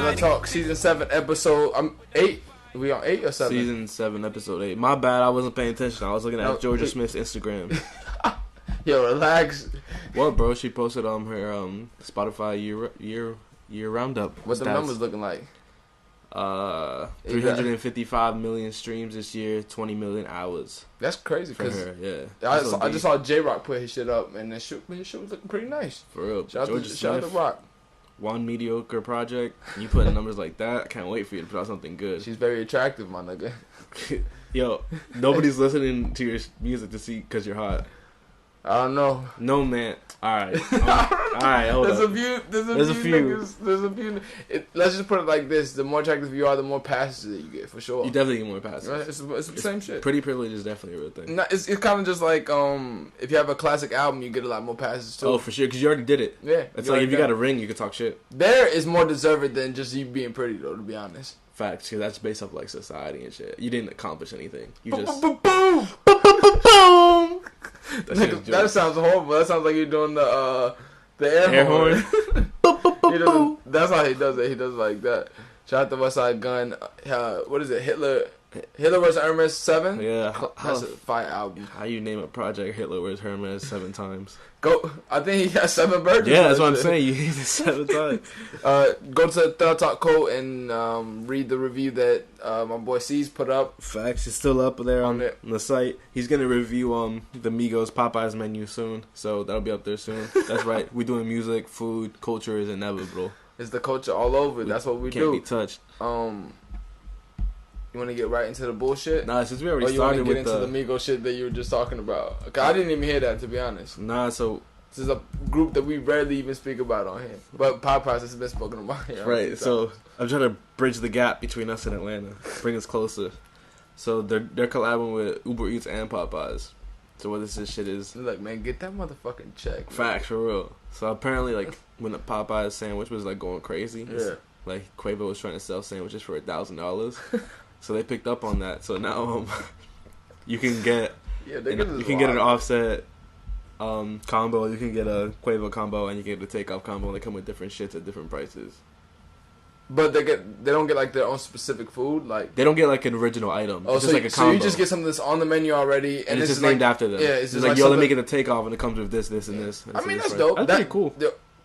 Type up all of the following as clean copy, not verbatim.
Telatalk season 7 episode 8. We on 8 or 7? Season 7 episode 8. My bad, I wasn't paying attention. I was looking at Georgia Smith's Instagram. Yo, relax. What, bro? She posted on her Spotify year roundup. What's the numbers looking like? 355 million streams this year, 20 million hours. That's crazy. For her, yeah. I just saw J-Rock put his shit up, and his shit was looking pretty nice. For real. Shout out to Rock. One mediocre project. You put numbers like that. I can't wait for you to put out something good. She's very attractive, my nigga. Yo, nobody's listening to your music to see because you're hot. I don't know. No, man. All right. Hold There's up. There's a few. Let's just put it like this: the more attractive you are, the more passes that you get, for sure. You definitely get more passes. Right? It's the same shit. Pretty privilege is definitely a real thing. No, it's kind of just like if you have a classic album, you get a lot more passes too. Oh, for sure, because you already did it. Yeah. It's like if you got a ring, you could talk shit. There is more deserving than just you being pretty, though, to be honest. Facts, because that's based off like society and shit. You didn't accomplish anything. You just boom. That sounds horrible. That sounds like you're doing the air horn. That's how he does it. He does it like that. Shout out to West Side Gun. What is it? Hitler vs. Hermes 7? Yeah. That's a fire album. How you name a project Hitler vs. Hermes 7 times? I think he has 7 versions. Yeah, that's what I'm saying. You named it 7 times. Go to Telatalk Code and read the review that my boy C's put up. Facts, it's still up there on the site. He's gonna review the Migos Popeyes menu soon, so that'll be up there soon. That's right. We're doing music, food, culture is inevitable. It's the culture all over. That's what we do. Can't be touched. You want to get right into the bullshit? Nah, since we already started started with the Migos shit that you were just talking about. Okay, I didn't even hear that, to be honest. Nah, so this is a group that we rarely even speak about on here, but Popeyes has been spoken about here. Right. So I'm trying to bridge the gap between us and Atlanta, bring us closer. So they're collabing with Uber Eats and Popeyes. So what this shit is? Like, man, get that motherfucking check. Facts, for real. So apparently, like, when the Popeyes sandwich was like going crazy, like Quavo was trying to sell sandwiches for $1,000. So they picked up on that. So now you can get an Offset combo. You can get a Quavo combo, and you can get a Takeoff combo. And they come with different shits at different prices. But they don't get like their own specific food. Like they don't get like an original item. Oh, it's just like a combo. So you just get something that's on the menu already, and it's just named after them. Yeah, it's just like yo, let me get a Takeoff, and it comes with this, and this. I mean, that's dope. That's pretty cool.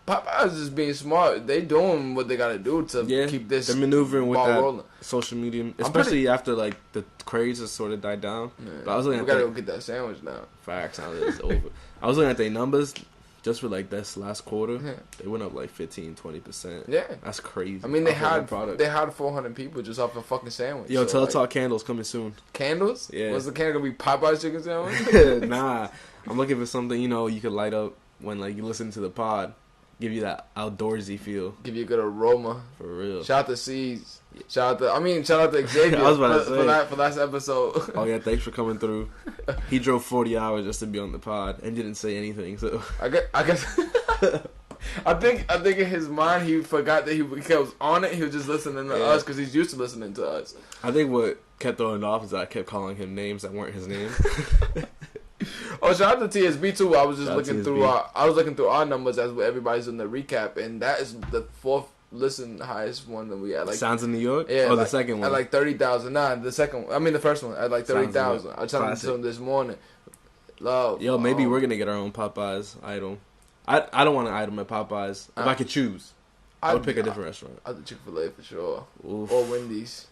Popeyes is being smart. They doing what they gotta do to keep this. They're maneuvering with that rolling. Social media, especially after like the craze has sort of died down. Yeah. But I was looking we gotta go get that sandwich now. Facts, now it's over. I was looking at their numbers just for like this last quarter. Yeah. They went up like 15-20%. Yeah, that's crazy. I mean, they hired 400 people just off a fucking sandwich. Yo, so Telatalk candles coming soon. Candles? Yeah. What's the candle gonna be? Popeyes chicken sandwich? Nah, I'm looking for something you could light up when like you listen to the pod. Give you that outdoorsy feel. Give you a good aroma. For real. Shout out to C's. Shout out to Xavier I was about to say. for last episode. Oh yeah, thanks for coming through. He drove 40 hours just to be on the pod and didn't say anything. So I guess I think in his mind he forgot that he was on it. He was just listening to us because he's used to listening to us. I think what kept throwing it off is that I kept calling him names that weren't his name. Oh, shout out to TSB too. I was just looking through our numbers as everybody's in the recap, and that is the 4th listen highest one that we had. Like Sounds in New York. Yeah, the second one at like 30,000. Nah, the second one. I mean the first one at like 30,000. I tried to this morning. Love. Yo, maybe we're gonna get our own Popeyes item. I don't want an item at Popeyes. If I could choose, I would pick a different restaurant. I'd do Chick-fil-A for sure. Oof. Or Wendy's.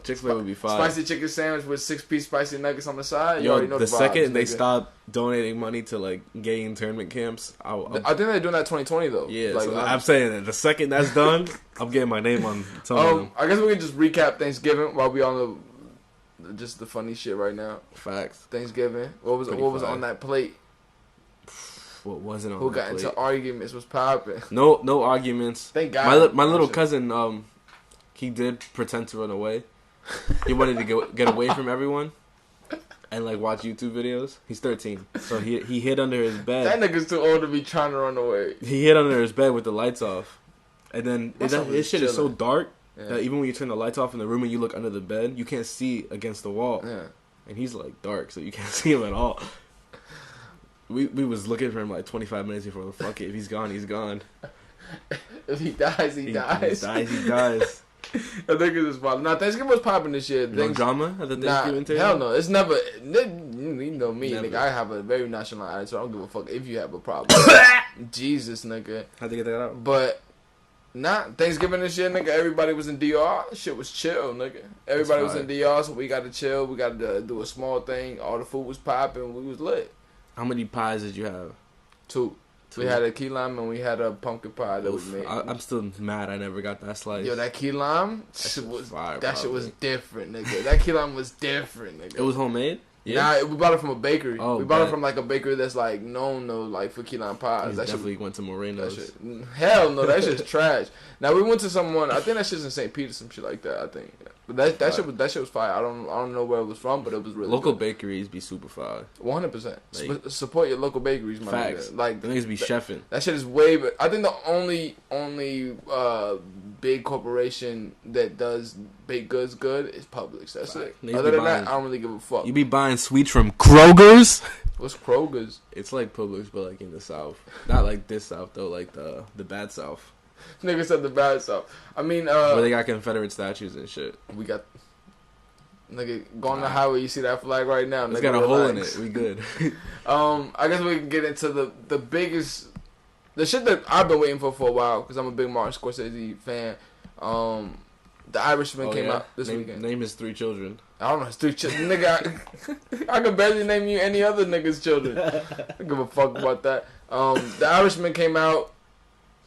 Chick-fil-A would be fine. Spicy chicken sandwich with 6-piece spicy nuggets on the side. You already know the second they nigga. stop donating money to like gay internment camps, I think they're doing that 2020 though. Yeah, like, so I'm saying that the second that's done, I'm getting my name on some of them. I guess we can just recap Thanksgiving while we on the funny shit right now. Facts. Thanksgiving. What was on that plate? What wasn't on? Who got into arguments? Was popping? No arguments. Thank God. My little cousin, he did pretend to run away. He wanted to get away from everyone and like watch YouTube videos. He's 13, so he hid under his bed. That nigga's too old to be trying to run away. He hid under his bed with the lights off, and then his shit is so dark that even when you turn the lights off in the room and you look under the bed, you can't see against the wall. Yeah, and he's like dark, so you can't see him at all. We was looking for him like 25 minutes before the fuck it. If he's gone, he's gone. If he dies, he dies. He dies. I think it's just wild. Now, Thanksgiving was popping this year. No drama at the Thanksgiving table? Hell no. It's never. You know me, Never. nigga. I have a very national attitude. I don't give a fuck if you have a problem. Jesus, nigga. How'd you get that out? But, Thanksgiving this year, nigga, everybody was in DR. Shit was chill, nigga. Everybody was in DR, so we got to chill. We got to do a small thing. All the food was popping. We was lit. How many pies did you have? 2. We had a key lime and we had a pumpkin pie that we made. I'm still mad I never got that slice. Yo, that key lime, shit was different, nigga. That key lime was different, nigga. It was homemade? Yeah. Nah, we bought it from a bakery. Oh, we bought it from like a bakery that's like known though, like for key lime pies. That definitely went to Moreno's. Hell no, that shit's trash. Now we went to someone. I think that shit's in St. Peter, some shit like that. I think, but that shit was fire. I don't know where it was from, but it was really local good. Bakeries be super fire. 100%. Support your local bakeries, my facts. nigga. Like the niggas be chefing. That shit is way. But I think the only big corporation that does baked goods good is Publix. That's it. Other than that, I don't really give a fuck. You be buying sweets from Kroger's? What's Kroger's? It's like Publix, but like in the South. Not like this South though, like the bad South. Nigga said the bad South. I mean, where they got Confederate statues and shit. We got. Nigga, go on the highway, you see that flag right now. It's got a hole in it. We good. I guess we can get into the biggest, the shit that I've been waiting for a while, because I'm a big Martin Scorsese fan. The Irishman came out this weekend. Name his 3 children. I don't know his 3 children. Nigga, I can barely name you any other nigga's children. I don't give a fuck about that. The Irishman came out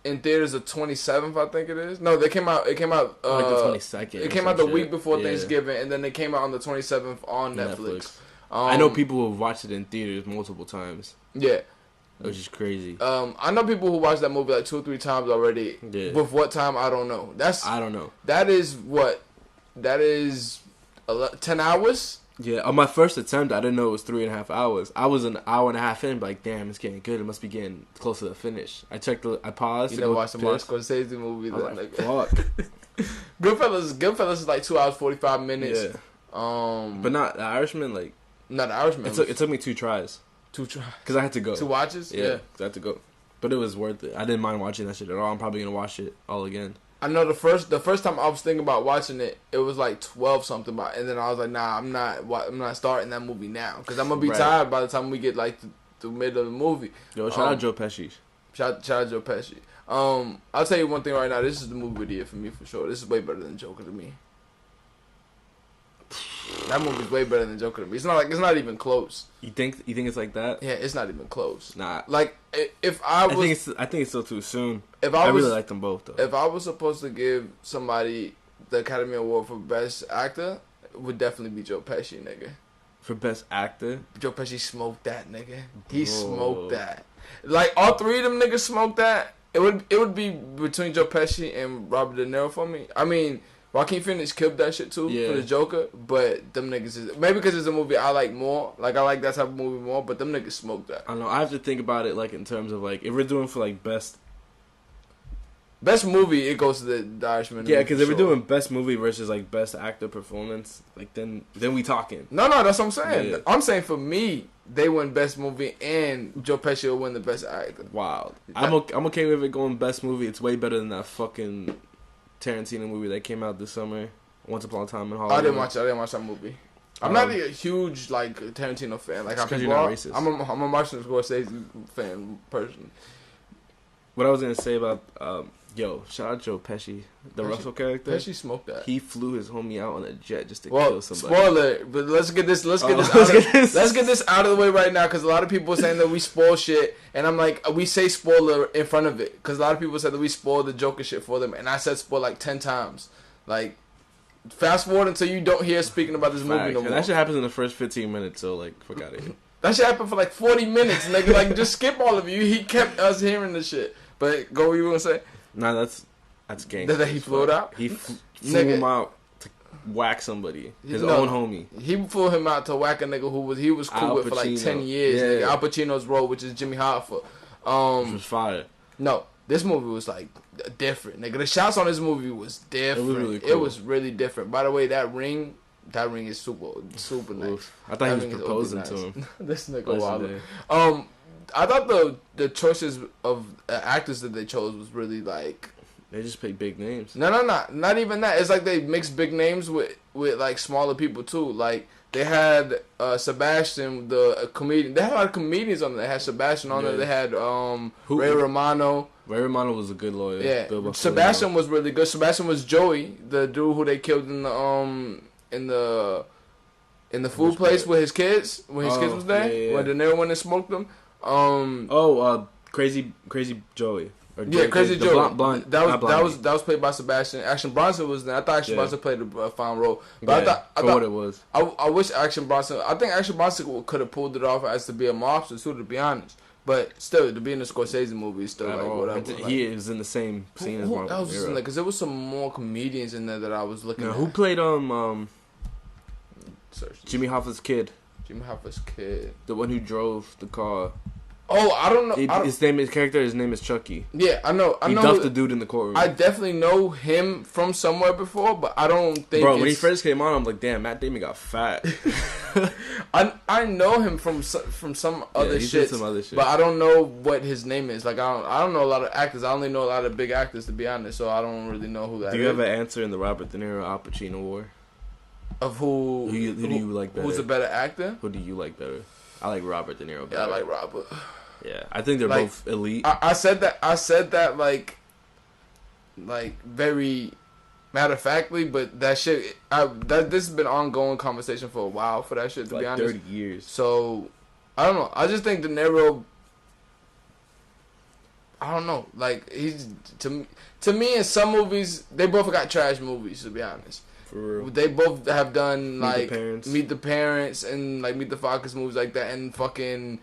in theaters the 27th, I think it is. No, it came out like the 22nd. It came out the week before Thanksgiving, and then it came out on the 27th on Netflix. I know people who have watched it in theaters multiple times. Yeah. Which is crazy. I know people who watched that movie like 2 or 3 times already. Yeah. With what time, I don't know. I don't know. That is what? That is 10 hours? Yeah, on my first attempt, I didn't know it was 3.5 hours. I was an hour and a half in, like, damn, it's getting good. It must be getting close to the finish. I paused. You never watched a Martin Scorsese movie? Like, fuck. Goodfellas is like 2 hours, 45 minutes. Yeah. But not The Irishman, like... Not The Irishman. It took me 2 tries. 2 tries? Because I had to go. 2 watches? Yeah, because I had to go. But it was worth it. I didn't mind watching that shit at all. I'm probably going to watch it all again. I know the first time I was thinking about watching it, it was like 12 something about, and then I was like, nah, I'm not starting that movie now because I'm gonna be tired by the time we get like the middle of the movie. Yo, shout out Joe Pesci. Shout out Joe Pesci. I'll tell you one thing right now. This is the movie of the year for me for sure. This is way better than Joker to me. That movie's way better than Joker to me. It's not even close. You think it's like that? Yeah, it's not even close. Nah. Like if I was, I think it's still too soon. I really like them both though. If I was supposed to give somebody the Academy Award for Best Actor, it would definitely be Joe Pesci, nigga. For Best Actor? Joe Pesci smoked that, nigga. He smoked that. Like all 3 of them niggas smoked that. It would be between Joe Pesci and Robert De Niro for me. I mean, Joaquin Phoenix killed that shit too for the Joker, but them niggas is maybe because it's a movie I like more. Like I like that type of movie more, but them niggas smoked that. I don't know. I have to think about it like in terms of like if we're doing for like best movie, it goes to the Irishman. Yeah, because if we're doing best movie versus like best actor performance, like then we talking. No, that's what I'm saying. Yeah. I'm saying for me, they win best movie and Joe Pesci will win the best actor. Wow, I'm okay with it going best movie. It's way better than that fucking Tarantino movie that came out this summer, Once Upon a Time in Hollywood. I didn't watch that movie. I'm not a huge like Tarantino fan. Like because you're not racist. I'm a Martin Scorsese fan person. What I was gonna say about shout out Joe Pesci, the Russell character. Pesci smoked that. He flew his homie out on a jet just to kill somebody. Spoiler, but let's get this out of the way right now because a lot of people are saying that we spoil shit, and I'm like, we say spoiler in front of it because a lot of people said that we spoil the Joker shit for them, and I said spoil like 10 times. Like, fast forward until you don't hear speaking about this movie no more. And that shit happens in the first 15 minutes, so like, fuck out of here. That shit happened for like 40 minutes, nigga. Like, just skip all of you. He kept us hearing the shit. But go, what you gonna say? Nah, that's gangster. That he flew out? He flew him out to whack somebody. His own homie. He flew him out to whack a nigga who was cool with for like 10 years. Yeah. Nigga. Al Pacino's role, which is Jimmy Hoffa. Which was fire. No, this movie was like different, nigga. The shots on this movie was different. It was really cool. It was really different. By the way, that ring is super nice. I thought he was proposing to him. This nigga wild. I thought the choices of actors that they chose was really like. They just pick big names. No, not even that. It's like they mix big names with like smaller people too. Like they had Sebastian, the comedian. They had a lot of comedians on there. They had Sebastian on there. They had Ray Romano. Ray Romano was a good lawyer. Yeah, Sebastian was really good. Sebastian was Joey, the dude who they killed in the food place with his kids when his kids was there. Yeah. When De Niro went and smoked them. Crazy Joey. Crazy Joey. That was played by Sebastian. Action Bronson was there. I thought Action Bronson played a fine role, but I thought what it was. I wish Action Bronson. I think Action Bronson could have pulled it off as to be a mobster too, to be honest. But still, to be in a Scorsese movie is still whatever. He is in the same scene as Mark. Because there was some more comedians in there that I was looking at. Who played Jimmy Hoffa's kid? Jimmy Hoffa's kid. The one who drove the car. Oh, I don't know. His name is Chucky. Yeah, I know. He duffed the dude in the courtroom. I definitely know him from somewhere before, but I don't think. Bro, when he first came on, I'm like, damn, Matt Damon got fat. I know him from some other shit. Some other shit, but I don't know what his name is. Like I don't know a lot of actors. I only know a lot of big actors, to be honest. So I don't really know who that is. Do you have an answer in the Robert De Niro Al Pacino war? Of who do you like better? Who's a better actor? Who do you like better? I like Robert De Niro better. Yeah, I like Robert. Yeah, I think they're both elite. I said that like very matter of factly, but that shit. This has been ongoing conversation for a while for that shit. To be honest, 30 years. So I don't know. I just think De Niro. I don't know. Like he's to me in some movies they both got trash movies. To be honest. For real. They both have done like Meet the Parents and like Meet the Fockers movies like that, and fucking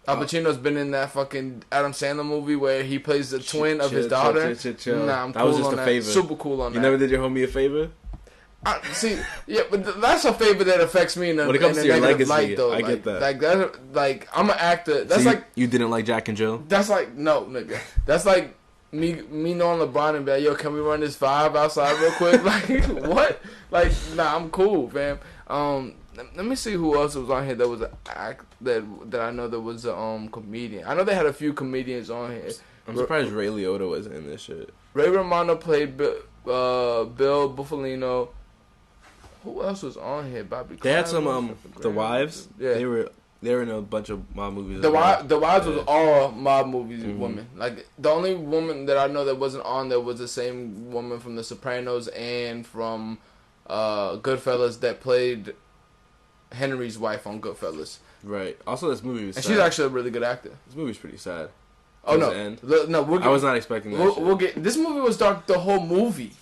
Al Pacino's been in that fucking Adam Sandler movie where he plays the twin of his daughter. Chill. Nah, I'm that cool was just on a that. favor. Super cool on that. You never did your homie a favor? See, yeah, but that's a favor that affects me in a, when it comes in to your negative legacy, light, though. I get that. Like that, like I'm an actor. That's so like you didn't like Jack and Jill. That's like no, nigga. That's like me knowing LeBron and be like, yo, can we run this 5 outside real quick? Like what? Like nah, I'm cool, fam. Let me see who else was on here that was an act that I know that was a comedian. I know they had a few comedians on here. I'm surprised Ray Liotta wasn't in this shit. Ray Romano played Bill Buffalino. Who else was on here? Bobby. They had some The Wives. Yeah, they were in a bunch of mob movies. The Wives was all mob movies. Women. Like the only woman that I know that wasn't on there was the same woman from The Sopranos and from Goodfellas that played Henry's wife on Goodfellas. Right. Also, this movie was. And sad. she's actually a really good actor. This movie's pretty sad. Oh no, I was not expecting that. We'll get. This movie was dark the whole movie.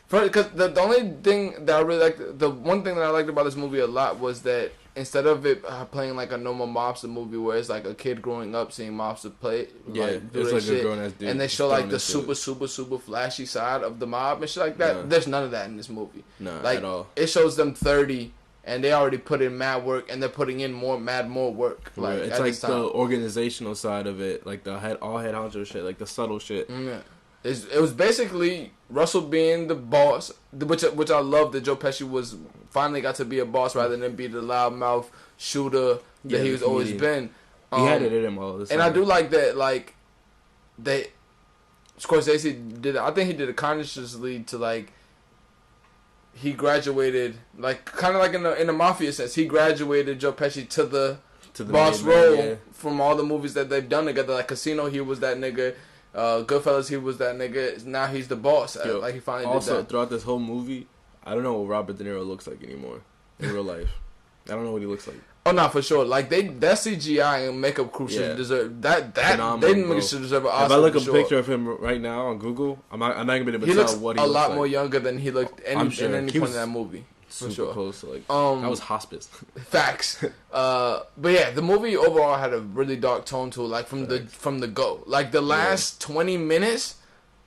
Because the only thing that I really liked, the one thing that I liked about this movie a lot was that instead of it playing like a normal mobster movie where it's like a kid growing up seeing mobster play, it's like a grown ass dude, and they show like the super flashy side of the mob and shit like that. Yeah. There's none of that in this movie. No, like, at all. It shows them 30. And they already put in mad work, and they're putting in more work. Like it's like the organizational side of it, like the head honcho shit, like the subtle shit. Yeah. It was basically Russell being the boss, which I love that Joe Pesci finally got to be a boss rather than be the loudmouth shooter that he's always been. He had it in him all the time. And I do like that, like Scorsese did. I think he did it consciously to like. He graduated, like kind of like in the mafia sense. He graduated Joe Pesci to the boss role from all the movies that they've done together. Like Casino, he was that nigga. Goodfellas, he was that nigga. Now he's the boss. Like he finally did that. Also, throughout this whole movie, I don't know what Robert De Niro looks like anymore in real life. I don't know what he looks like. Oh no, for sure. Like that CGI and makeup crew should deserve that. They should deserve an Oscar. If I look a picture of him right now on Google, I'm not gonna be able to tell what he looks like. He looks a lot more younger than he looked in any point in that movie. For sure. Close to like that was Hospice. Facts. But yeah, the movie overall had a really dark tone to it. Like from the go. Like the last 20 minutes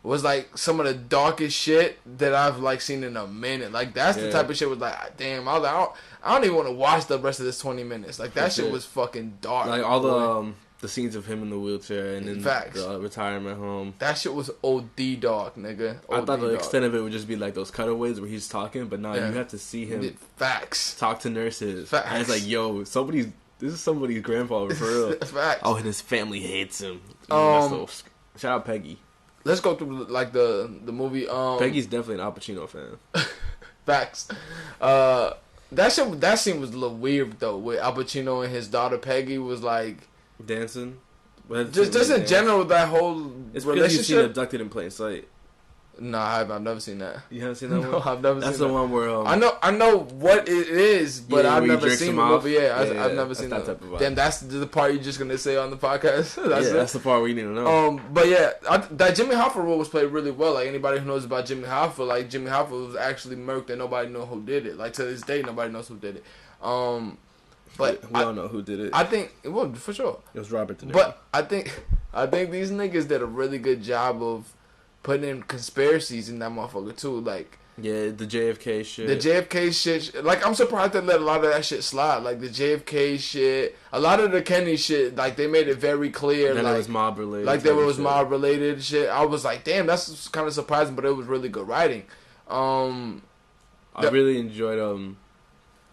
was like some of the darkest shit that I've like seen in a minute. Like that's the type of shit was like, damn, I was like, I don't even want to watch the rest of this 20 minutes. Like that shit was fucking dark. Like all the scenes of him in the wheelchair and then the retirement home. That shit was OD dark, nigga. I thought the extent of it would just be like those cutaways where he's talking, but now you have to see him Facts. talk to nurses. Facts. And it's like, yo, somebody's This is somebody's grandfather for real. That's facts. Oh, and his family hates him. Shout out Peggy. Let's go through like the movie. Peggy's definitely an Al Pacino fan. Facts. That scene was a little weird though. With Al Pacino and his daughter Peggy was like dancing. Just in general, that whole it's relationship. Because you've seen Abducted in Plain Sight. No, I've never seen that. You haven't seen that one? No, I've never That's seen the that. one where I know what it is, but I've never seen the movie. I've never seen that type of vibe. Damn, that's the part you're just gonna say on the podcast. That's the part we need to know. But yeah, that Jimmy Hoffa role was played really well. Like anybody who knows about Jimmy Hoffa, like Jimmy Hoffa was actually murked and nobody knew who did it. Like to this day, nobody knows who did it. But we all know who did it. I think well for sure it was Robert De Niro. But I think these niggas did a really good job of putting in conspiracies in that motherfucker too. Like yeah, the JFK shit. The JFK shit. Like I'm surprised they let a lot of that shit slide. Like the JFK shit, a lot of the Kennedy shit. Like they made it very clear. Then like it was mob related. Like there was mob related shit. I was like, damn, that's kind of surprising, but it was really good writing. I really enjoyed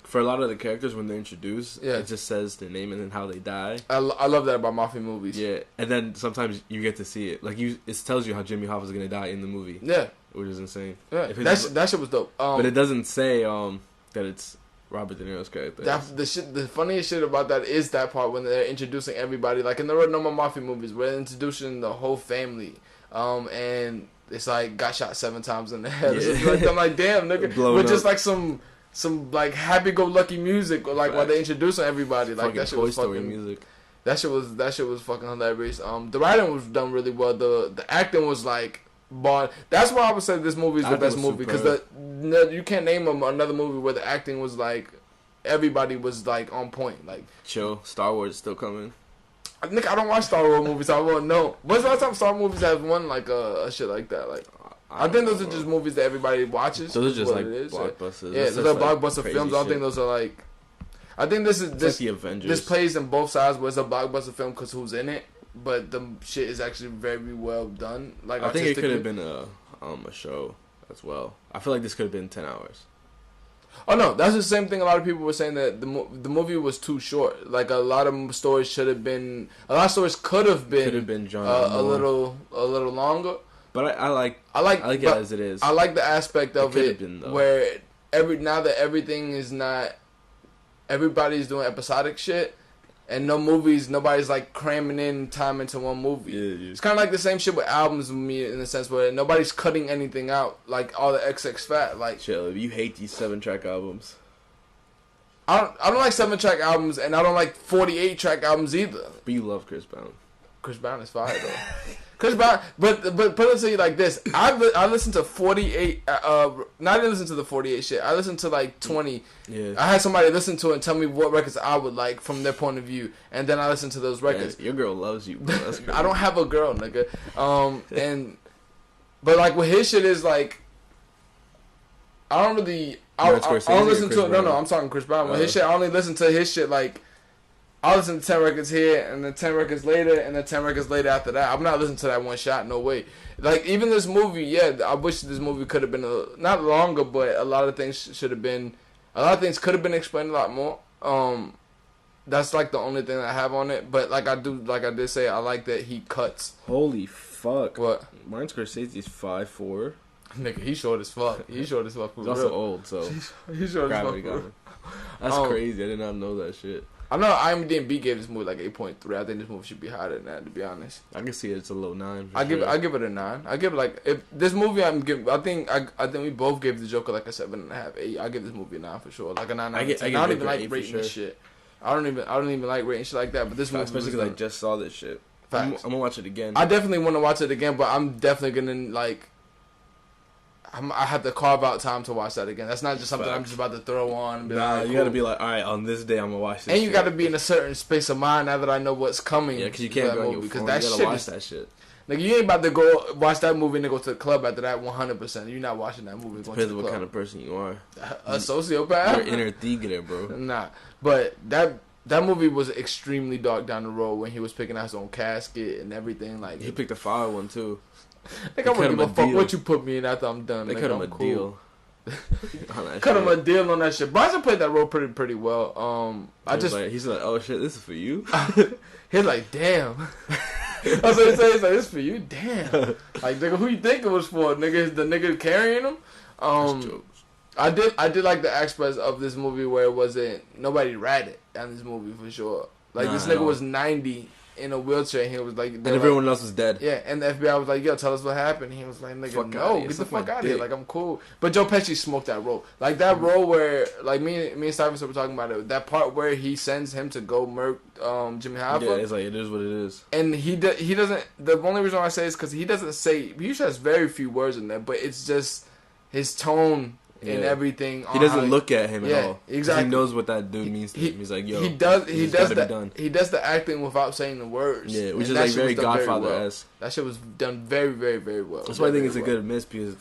for a lot of the characters when they're introduced, it just says their name and then how they die. I love that about mafia movies. Yeah, and then sometimes you get to see it. Like it tells you how Jimmy Hoffa's gonna die in the movie. Yeah, which is insane. Yeah, that shit was dope. But it doesn't say that it's Robert De Niro's character. The funniest shit about that is that part when they're introducing everybody. Like in the normal mafia movies, we're introducing the whole family, and it's like got shot 7 times in the head. Yeah. Like, I'm like, damn, nigga, with just like some like happy-go-lucky music, or like while they introducing everybody, like that shit was fucking music. That shit was fucking hilarious. The writing was done really well. The acting was like, that's why I would say this movie is the best movie because you can't name another movie where the acting was like everybody was like on point. Like chill. Star Wars is still coming. Nick, I don't watch Star Wars movies, so I won't know. When's the last time Star Wars movies have one like a shit like that? Like. I think those are just movies that everybody watches. Those are just like blockbusters. Yeah, those are blockbuster films. I don't think those are like. I think this is like the Avengers. This plays in both sides where it's a blockbuster film because who's in it, but the shit is actually very well done. Like I think it could have been a show as well. I feel like this could have been 10 hours. Oh no, that's the same thing. A lot of people were saying that the movie was too short. Like a lot of stories should have been. A lot of stories could have been a little longer. But I like it as it is. I like the aspect of it where now that everything is not, everybody's doing episodic shit, and nobody's like cramming in time into one movie. Yeah. It's kind of like the same shit with albums with me in the sense where nobody's cutting anything out, like all the XX Fat. Like, chill, you hate these 7-track albums. I don't like 7-track albums, and I don't like 48-track albums either. But you love Chris Brown. Chris Brown is fire though. Chris Brown, but put it to you like this: I listened to 48. Not even listen to the 48 shit. I listened to like 20. Yeah. I had somebody listen to it and tell me what records I would like from their point of view, and then I listened to those records. Yeah, your girl loves you, bro. That's crazy. I don't have a girl, nigga. But like with his shit is like, I don't really. I don't listen to it. No, I'm talking Chris Brown. With his shit, I only listen to his shit like. I'll listen to 10 records here, and then 10 records later, and then 10 records later after that. I'm not listening to that one shot, no way. Like, even this movie, yeah, I wish this movie could have been, not longer, but a lot of things should have been, a lot of things could have been explained a lot more. That's, like, the only thing I have on it. But, like I did say, I like that he cuts. Holy fuck. What? Martin Scorsese's 5'4". Nigga, he's short as fuck. He's short as fuck. He's also old, so. He's short as fuck. That's crazy. I did not know that shit. I know IMDb gave this movie like 8.3. I think this movie should be higher than that, to be honest. I can see it's a low 9. I give it a 9. I give it like if this movie I think we both gave the Joker like a 7.5, 8. I give this movie a 9 for sure, like a 9. I don't even like rating this shit. I don't even like rating shit like that. But this movie, especially because I just saw this shit. I'm gonna watch it again. I definitely want to watch it again, but I'm definitely gonna like. I have to carve out time to watch that again. That's not just something I'm just about to throw on. And be like, you gotta be like, all right, on this day I'm gonna watch this. And you gotta be in a certain space of mind now that I know what's coming. Yeah, because you can't go on your phone. You gotta watch that shit. Like you ain't about to go watch that movie and then go to the club after that 100%. You're not watching that movie. Depends on what kind of person you are. A sociopath. You're inner tigre, bro. Nah, but that movie was extremely dark down the road when he was picking out his own casket and everything. Like he picked a fire one too. Like I wouldn't give a fuck what you put me in after I'm done. They cut him a deal. Cut him a deal on that shit. Bronson played that role pretty well. He's like, oh shit, this is for you. He's like, damn. That's what he said. He's like, this is for you, damn. Like, nigga, who you think it was for? Nigga, the nigga carrying him. I did like the aspects of this movie where it wasn't nobody ratted on this movie for sure. Like this nigga was 90 in a wheelchair. And he was like, and everyone else was dead. Yeah, and the FBI was like, yo, tell us what happened. He was like, nigga, no, get the fuck out of here. Like, I'm cool. But Joe Pesci smoked that role. Like that role where, like me and Stuyvesant were talking about it. That part where he sends him to go murk Jimmy Hoffa. Yeah, it's like it is what it is. And he doesn't. The only reason why I say is because he doesn't say. He usually has very few words in there, but it's just his tone. And everything. He doesn't look at him at all. Exactly. He knows what that dude means to him. He's like, yo, he does the acting without saying the words. Yeah, which is like very Godfather-esque. That shit was done very, very, very well. That's why I think it's a good miss because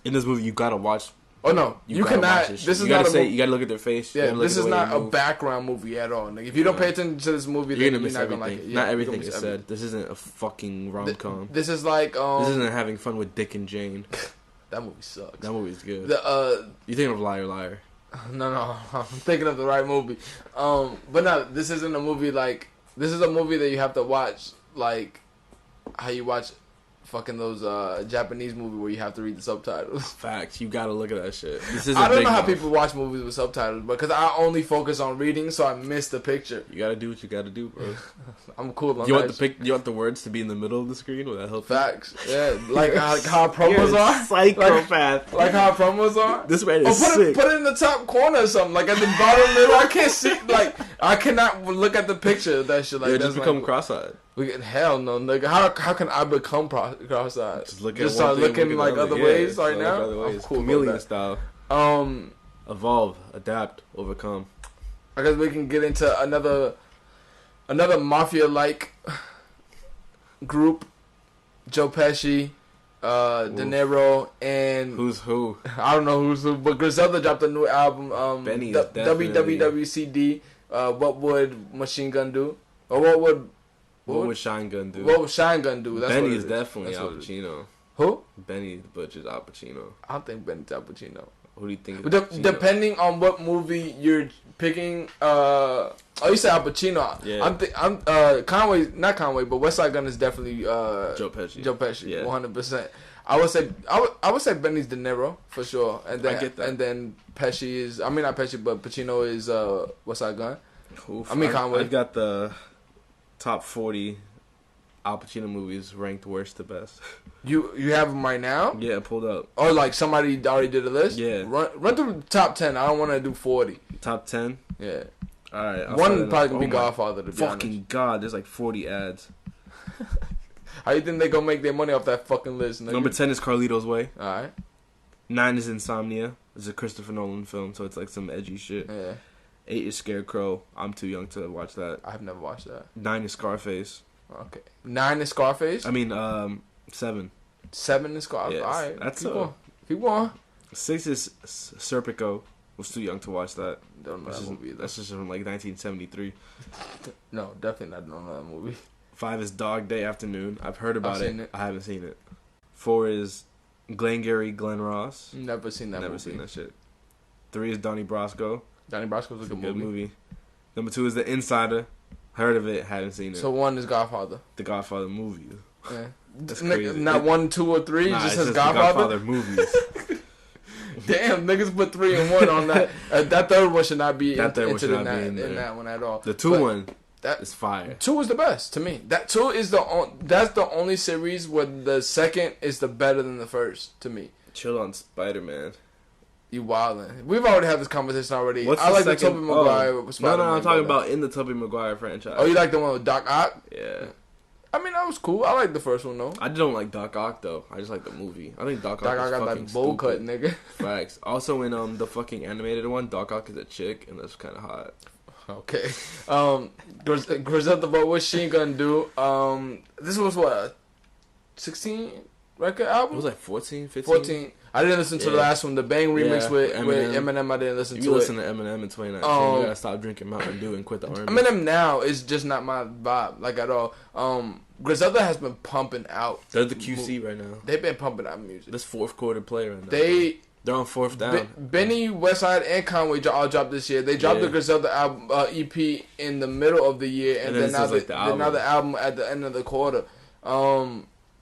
in this movie you gotta watch. Oh no, you cannot. This is not a you gotta look at their face. Yeah, this is not a background movie at all. Like, if you don't pay attention to this movie, you're then gonna miss you're not everything. gonna like it. Not everything is said. This isn't a fucking rom-com. This is like this isn't having fun with Dick and Jane. That movie sucks. That movie's good. You thinking of Liar Liar? No, I'm thinking of the right movie. But no, this isn't a movie like. This is a movie that you have to watch like how you watch fucking those Japanese movies where you have to read the subtitles. Facts. You gotta look at that shit. This I don't know how people watch movies with subtitles, because I only focus on reading, so I miss the picture. You gotta do what you gotta do, bro. I'm cool. You want the words to be in the middle of the screen? Will that help? Facts. Yeah, like how promos are. Psychopath. Like how promos are. This man is sick. Put it in the top corner or something. Like at the bottom middle. I can't see. Like I cannot look at the picture of that shit. Like just become cross-eyed. Hell no, nigga. How can I become cross-eyed? Just start looking like other ways right now. I'm cool. Chameleon style. Evolve, adapt, overcome. I guess we can get into another mafia-like group. Joe Pesci, De Niro, and who's who? I don't know who's who, but Griselda dropped a new album. Benny WWWCD. What would Machine Gun do? Or what would Shine Gun do? What would Shine Gun do? That's Benny is definitely Al Pacino. Who? Benny the Butcher's Al Pacino. I don't think Benny's Al Pacino. Who do you think is Al Pacino? Depending on what movie you're picking, you said Al Pacino. Yeah. I'm not Conway, but West Side Gun is definitely Joe Pesci. Joe Pesci, yeah. 100%. I would say Benny's De Niro for sure, and then I get that. And then Pesci is, I mean not Pesci, but Pacino is West Side Gun. Oof, Conway. I've got the top 40 Al Pacino movies ranked worst to best. You have them right now? Yeah, pulled up. Or like somebody already did a list? Yeah. Run through the top 10. I don't want to do 40. Top 10? Yeah. All right. One probably gonna be Godfather, to be honest. Fucking God, there's like 40 ads. How you think they gonna make their money off that fucking list? Nigga? Number 10 is Carlito's Way. Alright. 9 is Insomnia. It's a Christopher Nolan film, so it's like some edgy shit. Yeah. 8 is Scarecrow. I'm too young to watch that. I've never watched that. 9 is Scarface. Okay. 9 is Scarface? I mean, 7. 7 is Scarface. Yes, Alright. that's Keep going. 6 is Serpico. Was too young to watch that. Don't know that movie either. That's just from like 1973. No, definitely not know that movie. 5 is Dog Day Afternoon. I've heard about it. I haven't seen it. 4 is Glengarry Glen Ross. Never seen that movie. Never seen that shit. 3 is Donnie Brasco. Donnie Brasco's a good movie. Number 2 is The Insider. Heard of it, haven't seen it. So 1 is Godfather. The Godfather movie. Yeah. That's crazy. Not 1, 2, or 3. Nah, just says the Godfather movies. Damn, niggas put 3 and 1 on that. That third one should not be entered in that one at all. The 2 one. That is fire. 2 is the best to me. That 2 is that's the only series where the second is the better than the first to me. Chill on Spider-Man. You wildin'. We've already had this conversation already. What's I like the Tobey Maguire. No, I'm talking about in the Tobey Maguire franchise. Oh, you like the one with Doc Ock? Yeah. I mean, that was cool. I like the first one though. I don't like Doc Ock though. I just like the movie. I think Doc Ock got that bowl cut, nigga. Facts. Also in the fucking animated one, Doc Ock is a chick, and that's kind of hot. Okay. Griselda, but what she gonna do? This was what, a 16 record album? It was like 14, 15? 14. I didn't listen to the last one, the Bang remix with Eminem. I didn't listen to it. You listen to Eminem in 2019. You gotta stop drinking Mountain Dew and quit the R&B. Eminem now is just not my vibe, like at all. Griselda has been pumping out. They're the QC right now. They've been pumping out music. This fourth quarter play right now. They They're on fourth down. Benny, Westside, and Conway all dropped this year. They dropped the Griselda album, EP in the middle of the year, and then now the album at the end of the quarter.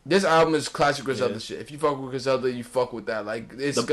This album is classic Griselda shit. If you fuck with Griselda, you fuck with that. Like it's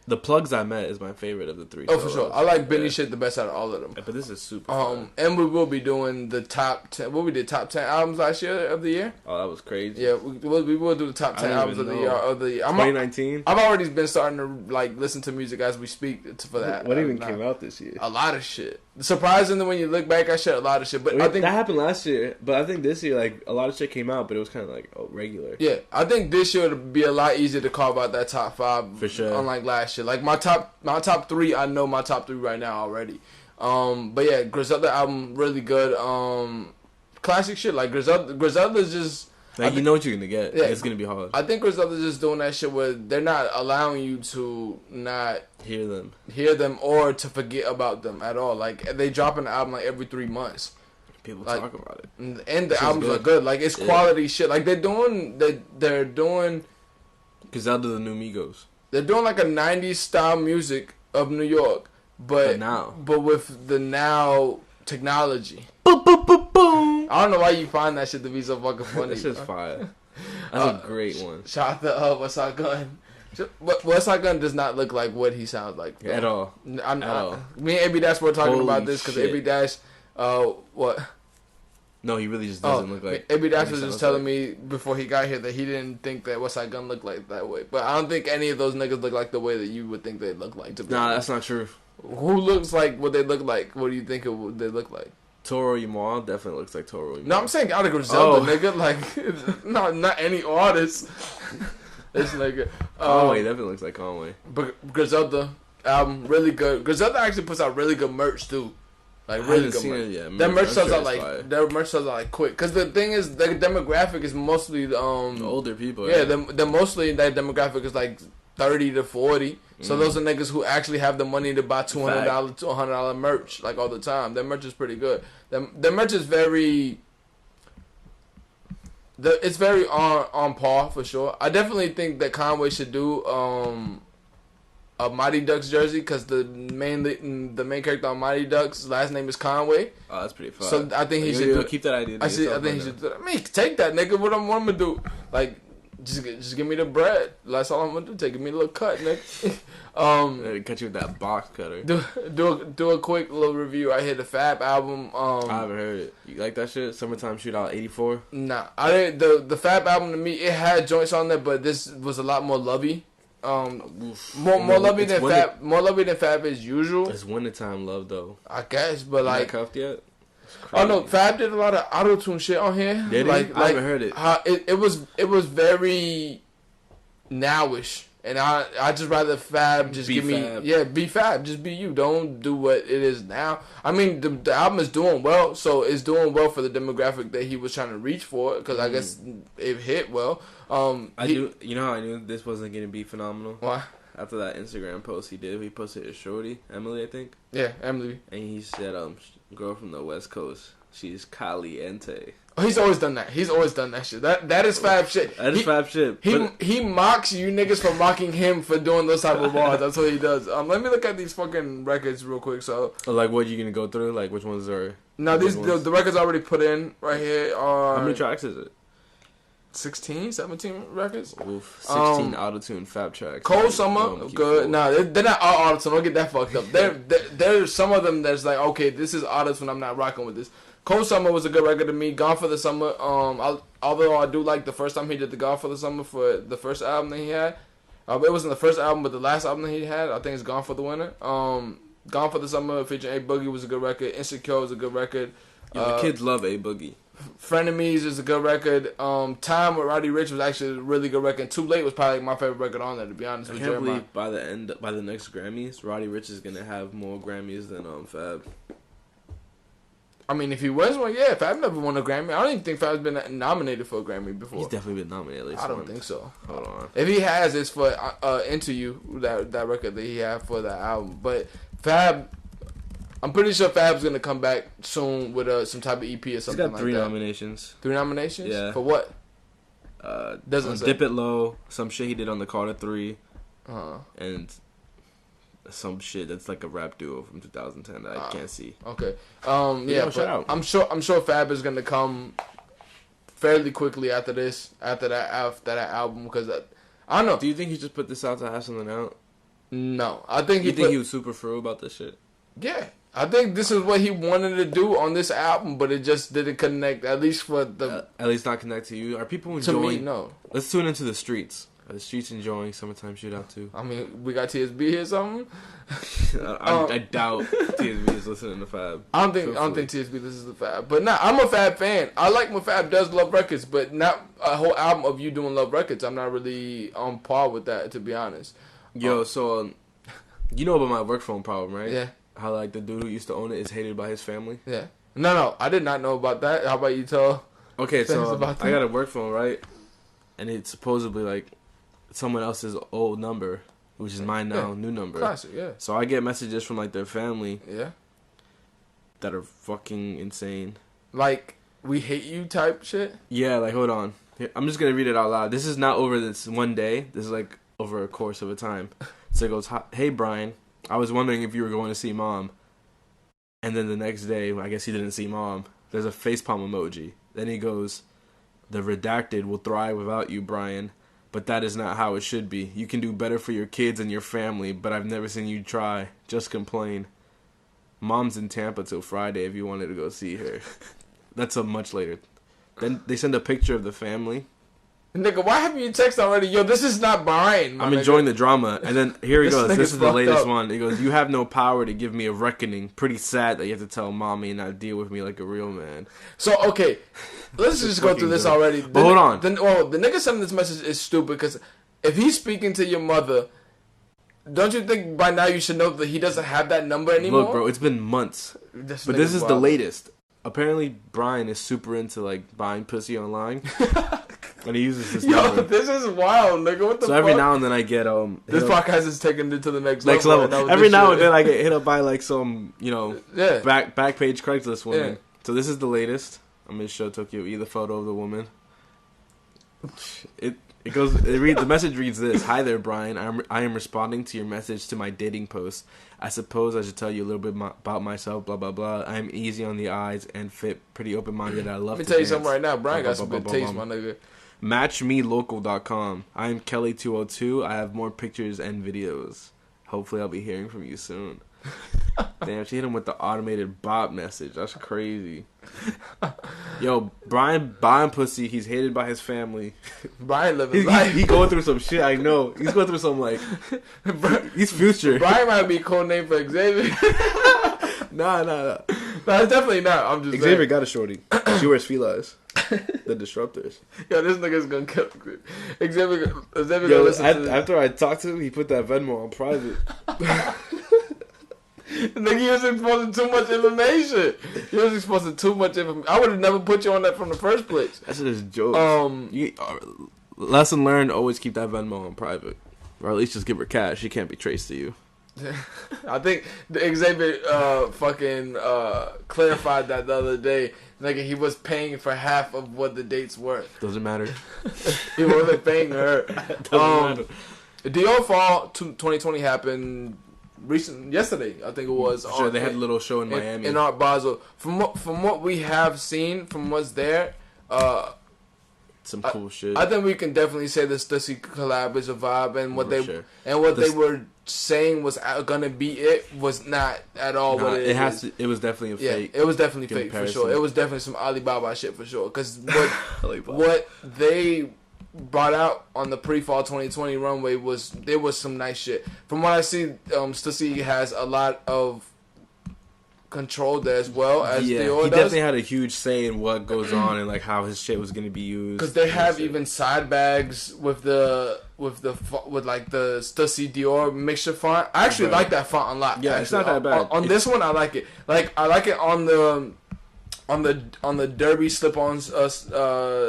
The Plugs I Met is my favorite of the three. Oh, for sure. I like Benny shit the best out of all of them. But this is super fun. And we will be doing the top 10. What we did, top 10 albums last year of the year? Oh, that was crazy. Yeah, we will do the top 10 albums of the year. 2019? I've already been starting to like listen to music as we speak for that. What even came out this year? A lot of shit. Surprisingly, when you look back at shit, a lot of shit. But I think that happened last year. But I think this year, like, a lot of shit came out, but it was kind of like regular. Yeah, I think this year it'll be a lot easier to carve out that top 5. For sure. Unlike last year, like my top 3, I know my top 3 right now already. But yeah, Griselda album really good. Classic shit. Like Griselda's just. Like, you know what you're gonna get. Yeah, it's gonna be hard. I think Griselda's just doing that shit where they're not allowing you to not hear them or to forget about them at all. Like they drop an album like every 3 months. People talk about it, and the albums are good. Like it's quality shit. Like they're doing Griselda the New Migos. They're doing like a 90s style music of New York, but with the now technology. Boom, boom, boom, boom. I don't know why you find that shit to be so fucking funny. That shit's fire. That's a great one. Shout out to Westside Gun. Westside Gun does not look like what he sounds like. Bro. At all. Me and AB Dash were talking about this because AB Dash, what? No, he really just doesn't look like. AB Dash was just telling me before he got here that he didn't think that Westside Gun looked like that way. But I don't think any of those niggas look like the way that you would think they look like. Nah, that's not true. Who looks like what they look like? What do you think they look like? Toro Yamal definitely looks like Toro Yamal. No, I'm saying out of Griselda, nigga. Like, not any artist. This nigga. Conway definitely looks like Conway. But Griselda album, really good. Griselda actually puts out really good merch, too. Like, really good merch. That merch sells out, like, quick. Because the thing is, the demographic is mostly, the older people. Yeah, they're mostly, that demographic is, like, 30 to 40. So those are niggas who actually have the money to buy $200 to $100 merch, like, all the time. Their merch is pretty good. Their merch is very... It's very on par, for sure. I definitely think that Conway should do a Mighty Ducks jersey, because the main character on Mighty Ducks' last name is Conway. Oh, that's pretty fun. So I think he should keep that idea. I think he should do that. I mean, take that, nigga. What I'm gonna do? Like... Just give me the bread. That's all I'm gonna do. Give me a little cut, nigga. Cut you with that box cutter. Do a quick little review. I hear the Fab album. I haven't heard it. You like that shit? Summertime Shootout '84. Nah, I didn't. The Fab album to me, it had joints on there, but this was a lot more lovey. More lovey than Fab. More lovey than Fab as usual. It's wintertime love though. I guess, but like cuffed yet? Oh no, Fab did a lot of auto-tune shit on here. Did he? I haven't heard it. It was very nowish, and I just rather Fab just give me be Fab, just be you. Don't do what it is now. I mean, the album is doing well, so it's doing well for the demographic that he was trying to reach for. Because I guess it hit well. You know how I knew this wasn't gonna be phenomenal? Why? After that Instagram post he posted his shorty, Emily, I think. Yeah, Emily. And he said, girl from the West Coast, she's caliente. Oh, he's always done that. He's always done that shit. That is Fab shit. That is Fab shit. He mocks you niggas for mocking him for doing those type of bars. That's what he does. Let me look at these fucking records real quick. So, like, what you gonna go through? Like, which ones are? No, the records already put in right here are. How many tracks is it? 16, 17 records. Oof, 16 auto-tune Fab tracks. Cold Summer, good. Nah, they're not all auto-tune. Don't get that fucked up. There's some of them that's like, okay, this is auto-tune. I'm not rocking with this. Cold Summer was a good record to me. Gone for the Summer. Although I do like the first time he did the Gone for the Summer for the first album that he had. It wasn't the first album, but the last album that he had, I think it's Gone for the Winter. Gone for the Summer featuring A Boogie was a good record. Insecure was a good record. The kids love A Boogie. Frenemies is a good record. Time with Roddy Ricch was actually a really good record. Too Late was probably my favorite record on there, to be honest with you. I can't believe by the next Grammys, Roddy Ricch is gonna have more Grammys than Fab. I mean, if he wins one, yeah. Fab never won a Grammy. I don't even think Fab's been nominated for a Grammy before. He's definitely been nominated at least. I don't think so. Hold on. If he has, it's for Into You, that record that he had for that album. But Fab, I'm pretty sure Fab's gonna come back soon with some type of EP or something like that. He's got 3 nominations. 3 nominations? Yeah. For what? Doesn't say. Dip It Low, some shit he did on the Carter 3, and some shit that's like a rap duo from 2010 that I can't see. Okay. Yeah, but I'm sure Fab is gonna come fairly quickly after that album, because I don't know. Do you think he just put this out to have something out? No, I think he was super through about this shit. Yeah, I think this is what he wanted to do on this album, but it just didn't connect. At least for the at least not connect to you. Are people enjoying? To me, no. Let's tune into the streets. Are the streets enjoying Summertime Shootout too? I mean, we got TSB here, something. I doubt TSB is listening to Fab. I don't think TSB listens to Fab, but I'm a Fab fan. I like when Fab does Love Records, but not a whole album of you doing Love Records. I'm not really on par with that, to be honest. Yo, you know about my work phone problem, right? Yeah. How like the dude who used to own it is hated by his family. Yeah. No, I did not know about that. How about you tell? Okay, so I got a work phone, right? And it's supposedly like someone else's old number, which is mine now, new number. Classic, yeah. So I get messages from like their family, yeah, that are fucking insane. Like, we hate you type shit? Yeah, like, hold on. Here, I'm just gonna read it out loud. This is not over this one day. This is like over a course of a time. So it goes, "Hey Brian, I was wondering if you were going to see Mom." And then the next day, I guess he didn't see Mom. There's a facepalm emoji. Then he goes, "The redacted will thrive without you, Brian. But that is not how it should be. You can do better for your kids and your family, but I've never seen you try. Just complain. Mom's in Tampa till Friday if you wanted to go see her." That's a much later. Then they send a picture of the family. Nigga, why haven't you texted already? Yo, this is not Brian. I'm enjoying the drama. And then here he goes. This is the latest up. one. He goes, "You have no power to give me a reckoning. Pretty sad that you have to tell mommy and not deal with me like a real man." So, okay. Let's just go through this already. But hold on. The nigga sending this message is stupid, because if he's speaking to your mother, don't you think by now you should know that he doesn't have that number anymore? Look, bro, it's been months. But this is the latest. Apparently, Brian is super into, like, buying pussy online. And he uses this number. This is wild, nigga. What the fuck? So every now and then I get, this podcast is taking it to the next level. Every now and then I get hit up by, like, some, back page Craigslist woman. Yeah. So this is the latest. I'm going to show Tokyo E the photo of the woman. The message reads this: "Hi there, Brian. I am responding to your message to my dating post. I suppose I should tell you a little bit about myself, blah, blah, blah. I am easy on the eyes and fit, pretty open-minded. I love to Let me tell you dance. Something right now. Brian got some good taste, my nigga. Matchmelocal.com. I am Kelly202. I have more pictures and videos. Hopefully I'll be hearing from you soon." Damn, she hit him with the automated bot message. That's crazy. Yo, Brian buying pussy. He's hated by his family. Brian living life. He going through some shit. I know. He's going through some, like, he's future. Brian might be a cool name for Xavier. Nah. No, it's definitely not. I'm just Xavier saying. got a shorty. She wears Fila's. The Disruptors. Yo, this nigga's gonna kill Xavier. Yo, after I talked to him, he put that Venmo on private. Nigga, you was exposing too much information. I would have never put you on that from the first place. That's just jokes. Lesson learned: always keep that Venmo on private, or at least just give her cash. She can't be traced to you. I think Xavier clarified that the other day. Nigga, he was paying for half of what the dates were. Doesn't matter. He wasn't paying her. Doesn't matter. Dior Fall 2020 happened yesterday, I think it was. Sure, they had a little show in Miami. In Art Basel. From what we have seen, from what's there, some cool shit. I think we can definitely say the Stussy collab is a vibe, and they were saying was gonna be it was not at all what it is. It was definitely a fake. It was definitely fake for sure. It was definitely some Alibaba shit for sure. Because what they brought out on the pre-fall 2020 runway was some nice shit. From what I see, Stussy has a lot of control there as well as Dior does. He definitely had a huge say in what goes on and like how his shit was going to be used. Because they have even side bags with the Stussy Dior mixture font. I actually like that font a lot. Yeah, it's not that bad. On this one, I like it. Like I like it on the Derby slip-ons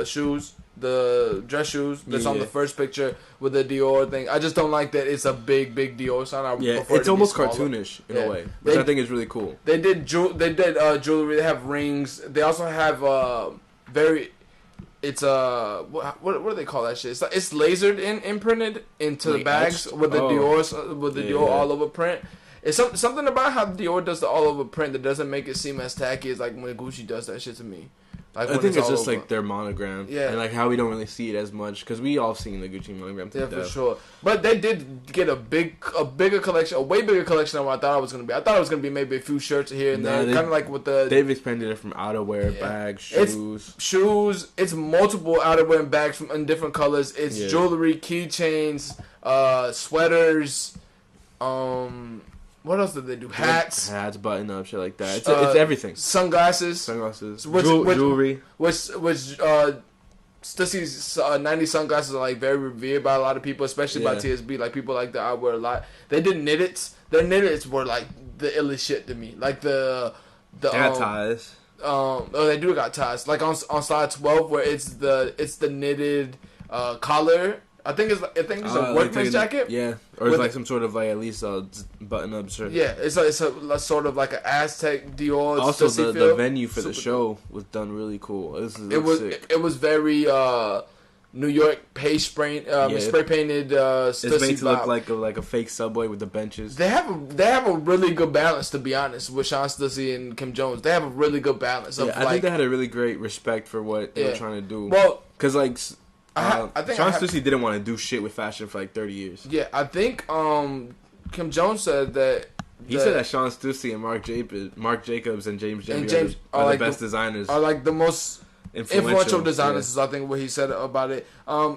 shoes. The dress shoes that's on the first picture with the Dior thing. I just don't like that it's a big Dior sign. It's almost cartoonish in a way, which I think is really cool. They did jewelry. They have rings. They also have very It's what do they call that shit? It's lasered imprinted into the bags etched? With the Dior all over print. It's something about how Dior does the all over print that doesn't make it seem as tacky as like when Gucci does that shit to me. Like I think it's just like their monogram, and like how we don't really see it as much because we all seen the Gucci monogram. For sure. But they did get a bigger collection, a way bigger collection than what I thought it was gonna be. I thought it was gonna be maybe a few shirts here and there, kind of like with the. They've expanded it from outerwear, bags, shoes. It's multiple outerwear and bags in different colors. It's jewelry, keychains, sweaters, What else did they do? Hats, button up, shit like that. It's everything. Sunglasses, jewelry. Which Stacey's 90s sunglasses are like very revered by a lot of people, especially by TSB. Like people like that I wear a lot. They did knitted. Their knitted were like the illest shit to me. Like the ties. They do got ties. Like on slide 12 where it's the knitted collar. I think it's a workman's jacket. Yeah, or it's like some sort of like at least a button-up shirt. Yeah, it's a sort of like an Aztec Dior. Also, the venue for the show was done really cool. It was very New York spray painted. It's made to look like a fake subway with the benches. They have a really good balance, to be honest, with Sean Stussy and Kim Jones. They have a really good balance. I think they had a really great respect for what they were trying to do. Well, because like. I think Sean Stussy didn't want to do shit with fashion for like 30 years. Yeah, I think Kim Jones said that. He said that Sean Stussy and Marc Jacobs and James Jimmy are like the best designers. Are like the most influential designers, is I think what he said about it.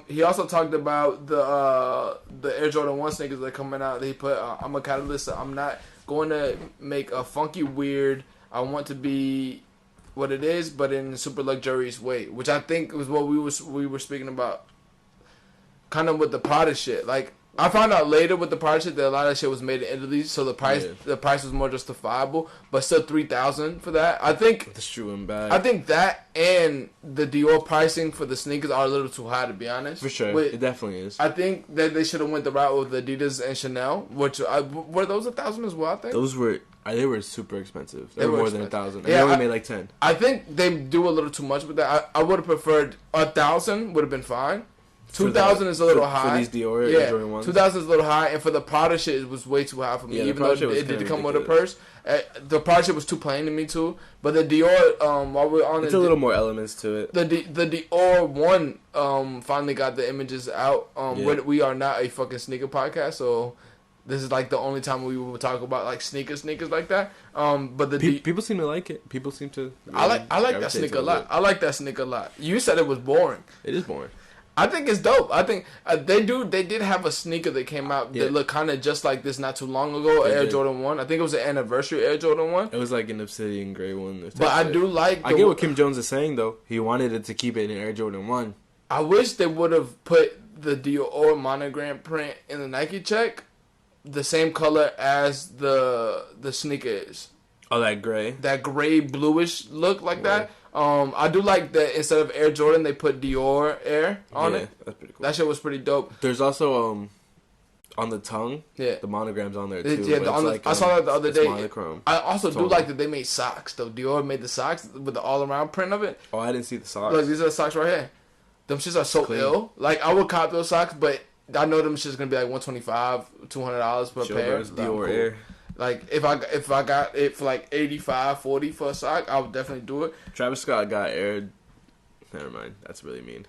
He also talked about the Air Jordan 1 sneakers that are coming out. He put, I'm a catalyst. I'm not going to make a funky weird. I want to be what it is, but in a super luxurious way, which I think was what we were speaking about, kind of with the Prada shit. Like I found out later with the Prada shit that a lot of shit was made in Italy, so the price was more justifiable, but still $3,000 for that. I think the shoe and bag. I think that and the Dior pricing for the sneakers are a little too high, to be honest. For sure, it definitely is. I think that they should have went the route with Adidas and Chanel, which were those $1,000 as well. I think those were. They were super expensive. They were more than $1,000. And they only made like 10. I think they do a little too much with that. I would have preferred $1,000 would have been fine. 2,000 is a little high. For these Dior Jordan ones. 2,000 is a little high, and for the Prada shit, it was way too high for me. Even though it did come with a purse, the Prada shit was too plain to me too. But the Dior, while we're on, it's a little more elements to it. The Dior one finally got the images out. We are not a fucking sneaker podcast, so. This is like the only time we will talk about like sneakers like that. But people seem to like it. People seem to. Really I like that sneaker a lot. I like that sneaker a lot. You said it was boring. It is boring. I think it's dope. I think they did have a sneaker that came out that looked kind of just like this not too long ago. Air Jordan 1. I think it was an anniversary Air Jordan 1. It was like an obsidian gray one. But I do like. I get what Kim Jones is saying though. He wanted it to keep it in Air Jordan 1. I wish they would have put the Dior monogram print in the Nike check. The same color as the sneaker is. Oh, that gray? That gray bluish look like that. I do like that instead of Air Jordan, they put Dior Air on it. That's pretty cool. That shit was pretty dope. There's also on the tongue, the monogram's on there too. I saw that the other day. Monochrome. I also do like that they made socks though. Dior made the socks with the all around print of it. Oh, I didn't see the socks. Look, these are the socks right here. Them shits are so ill. Like I would cop those socks, but I know them shit's gonna be like $125, $200 per pair. Dior Air. Like if I got it for like $85, $40 for a sock, I would definitely do it. Travis Scott got Air. Never mind, that's really mean.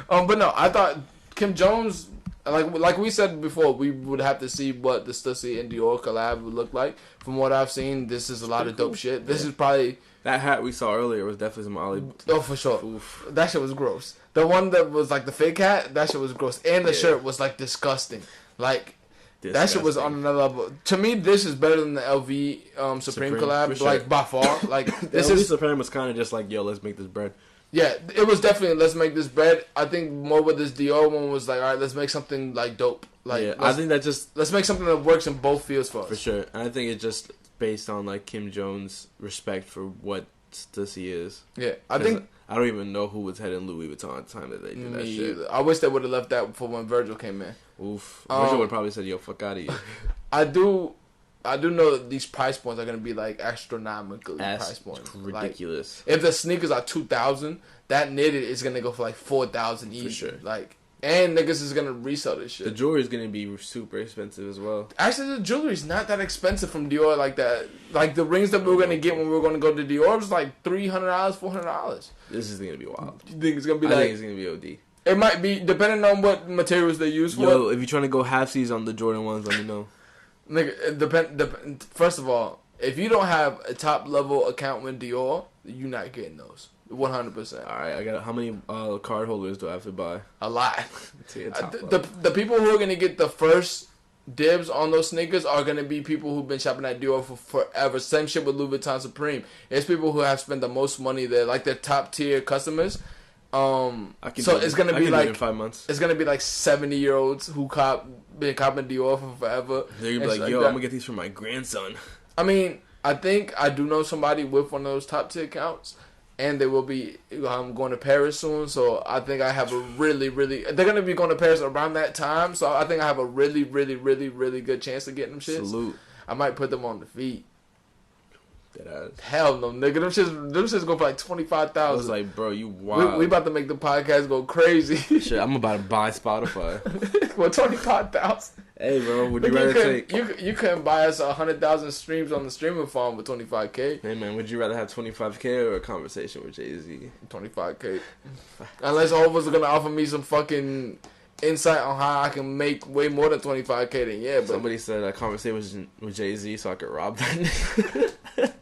But no, I thought Kim Jones, like we said before, we would have to see what the Stussy and Dior collab would look like. From what I've seen, this is a lot of dope shit. This is probably. That hat we saw earlier was definitely some Ollie. Oh, for sure. Oof. That shit was gross. The one that was like the fake hat, that shit was gross. And the shirt was like disgusting. Like, that shit was on another level. To me, this is better than the LV Supreme collab, like by far. Like, this LV Supreme was kind of just like, yo, let's make this bread. Yeah, it was definitely let's make this bread. I think more with this Dior one was like, all right, let's make something like dope. Like, I think that let's make something that works in both fields for us. For sure. And I think it's just based on like Kim Jones' respect for what Stussy is. Yeah, I don't even know who was heading Louis Vuitton at the time that they did that shit. Either. I wish they would have left that for when Virgil came in. Oof. Virgil would probably said, "Yo, fuck out of here." I do I do know that these price points are gonna be like astronomically price points. Ridiculous. Like, if the sneakers are 2,000, that knitted is gonna go for like 4,000 easy. For sure. Like, and niggas is gonna resell this shit. The jewelry is gonna be super expensive as well. Actually, the jewelry is not that expensive from Dior like that. Like the rings that we were gonna get when we were gonna go to Dior was like $300, $400. This is gonna be wild. You think it's gonna be I think it's gonna be OD. It might be, depending on what materials they use for it. Yo, if you're trying to go halfsies on the Jordan 1s, let me know. Nigga, first of all, if you don't have a top level account with Dior, you're not getting those. 100%. Alright, I got how many card holders do I have to buy? A lot. The people who are gonna get the first dibs on those sneakers are gonna be people who've been shopping at Dior for forever. Same shit with Louis Vuitton Supreme. It's people who have spent the most money there, like their top tier customers. So it's gonna be like 5 months. It's gonna be like 70-year-olds who been copping Dior for forever. They're gonna be like, yo, I'm gonna get these for my grandson. I mean, I think I do know somebody with one of those top tier accounts, and they will be going to Paris soon. So I think I have a really they're gonna be going to Paris around that time. So I think I have a really good chance of getting them shits. Salute. I might put them on the feet. Deadass. Hell no, nigga. Them shits go for like 25,000. I was like, bro, you wild. We about to make the podcast go crazy. Shit, I'm about to buy Spotify. Well, 25,000. Hey, bro, would you rather take? You couldn't buy us 100,000 streams on the streaming farm with 25K. Hey man, would you rather have 25K or a conversation with Jay-Z? 25K. Unless all of us are gonna offer me some fucking insight on how I can make way more than 25K, then yeah. But somebody said I conversation with Jay-Z so I could rob that nigga.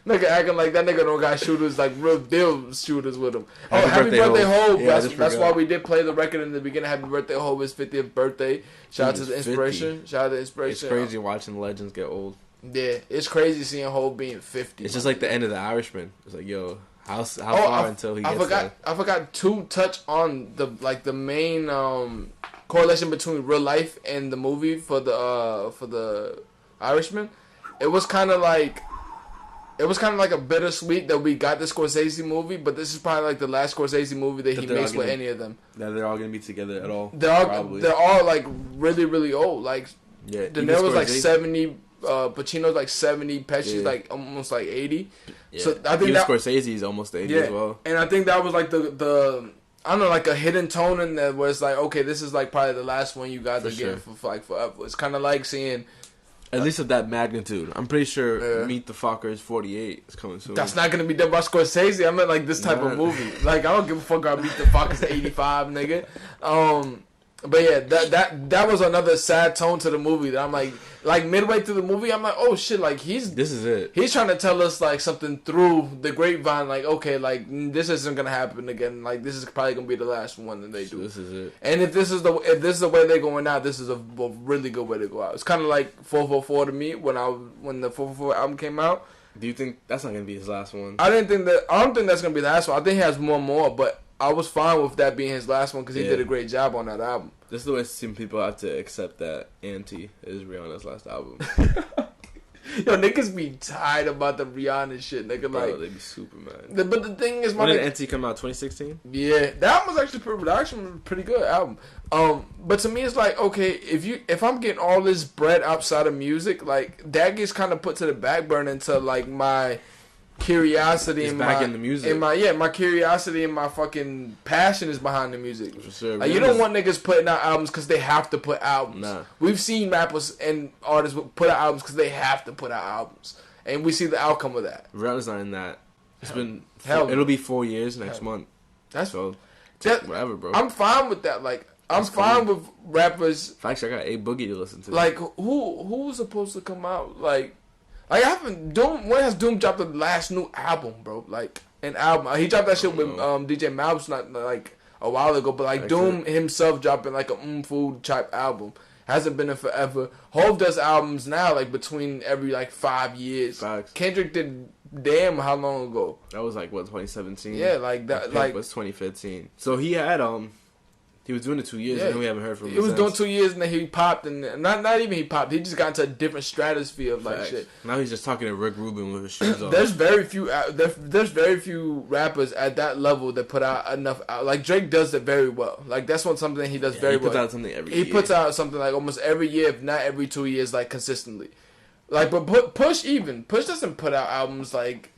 Nigga acting like that nigga don't got shooters, like real deal shooters with him. Happy birthday, Hov. Yeah, that's why we did play the record in the beginning. Happy birthday, Hov, his 50th birthday. Shout out to the Inspiration. 50. Shout out to the Inspiration. It's crazy watching legends get old. Yeah, it's crazy seeing Hov being 50. It's just like the end of The Irishman. It's like, yo, how far until he gets there? I forgot to touch on the main correlation between real life and the movie for the Irishman. It was kind of like a bittersweet that we got the Scorsese movie, but this is probably like the last Scorsese movie that he makes with any of them. That they're all gonna be together at all. They're all like really old. Like yeah, De Niro's like 70, Pacino's like 70, Pesci's like almost like 80. Yeah. So I think Scorsese's almost 80 as well. And I think that was like the I don't know, like a hidden tone in there where it's like, okay, this is like probably the last one you guys are getting for like forever. It's kind of like seeing. At least of that magnitude. I'm pretty sure Meet the Fockers 48 is coming soon. That's not going to be done by Scorsese. I meant like this type of movie. Like, I don't give a fuck about Meet the Fockers 85, nigga. But yeah, that was another sad tone to the movie that I'm like midway through the movie, I'm like, oh shit, like this is it. He's trying to tell us like something through the grapevine, like, okay, like this isn't gonna happen again. Like this is probably gonna be the last one that they do. This is it. And if this is the way they're going out, this is a really good way to go out. It's kind of like 444 to me when the 444 album came out. Do you think that's not gonna be his last one? I don't think that's gonna be the last one. I think he has more, but I was fine with that being his last one because he did a great job on that album. This is the way some people have to accept that Auntie is Rihanna's last album. Yo, niggas be tired about the Rihanna shit, nigga. Bro, like they be super mad. But the thing is, when did Auntie come out? 2016. Yeah, that album was actually a pretty good album. But to me, it's like, okay, if I'm getting all this bread outside of music, like that gets kind of put to the back burner into like my curiosity in the music. My curiosity and my fucking passion is behind the music. For sure. Like, you don't want niggas putting out albums because they have to put albums. Nah. We've seen rappers and artists put out albums because they have to put out albums, and we see the outcome of that. Rihanna's not in that. It'll be 4 years next month. That's so whatever, bro. I'm fine with that. Like I'm fine with rappers. Actually, I got A Boogie to listen to. Like who's supposed to come out like. Like, when has Doom dropped the last new album, bro? Like, an album. He dropped that shit with DJ Mavs not like a while ago, but like Doom himself dropping like a food type album. Hasn't been in forever. Hov does albums now, like between every like 5 years. Facts. Kendrick did damn how long ago? That was like what, 2017? Yeah, like that. Like it was 2015. So he had he was doing it 2 years, and then we haven't heard from him. He was doing 2 years, and then he popped, and not even he popped. He just got into a different stratosphere of like shit. Now he's just talking to Rick Rubin with his shoes on. There's very few rappers at that level that put out enough. Like Drake does it very well. Like that's something he does very well. He puts out something every year. He puts out something like almost every year, if not every 2 years, like consistently. Like, but Push doesn't put out albums like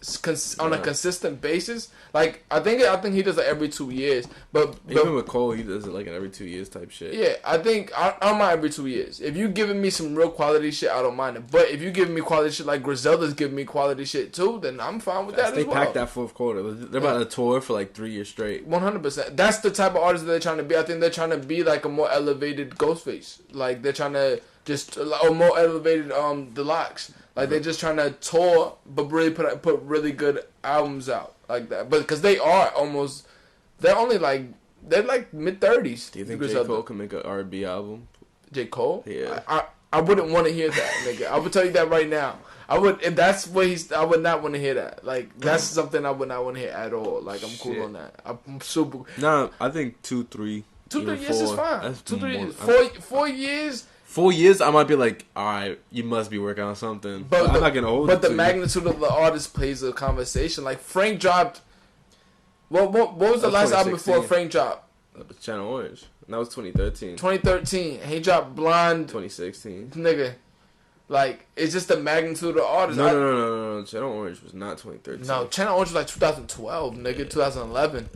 on a consistent basis. Like, I think he does it every 2 years. But even with Cole, he does it like every 2 years type shit. Yeah, I think I don't mind every 2 years. If you giving me some real quality shit, I don't mind it. But if you giving me quality shit like Griselda's giving me quality shit too, then I'm fine with that as well. They packed that fourth quarter. They're about to tour for like 3 years straight. 100%. That's the type of artist that they're trying to be. I think they're trying to be like a more elevated Ghostface. Like they're trying to or more elevated Deluxe. Like they're just trying to tour, but really put really good albums out like that. But because they're only like they're like mid-30s. Do you think J. Cole can make an R&B album? J. Cole? Yeah. I wouldn't want to hear that, nigga. I would tell you that right now. I would if that's what I would not want to hear that. Like that's something I would not want to hear at all. Like I'm cool on that. I'm super. Nah, I think 2, 3. 2, 3 years is fine. That's 2, 3 years. 4 years. 4 years, I might be like, all right, you must be working on something. But I'm not gonna hold. But the magnitude of the artist plays a conversation. Like Frank dropped. What was the last album before Frank dropped? Channel Orange. That was 2013. 2013. He dropped Blonde. 2016. Nigga, like it's just the magnitude of the artist. No. Channel Orange was not 2013. No, Channel Orange was like 2012, nigga. Yeah. 2011.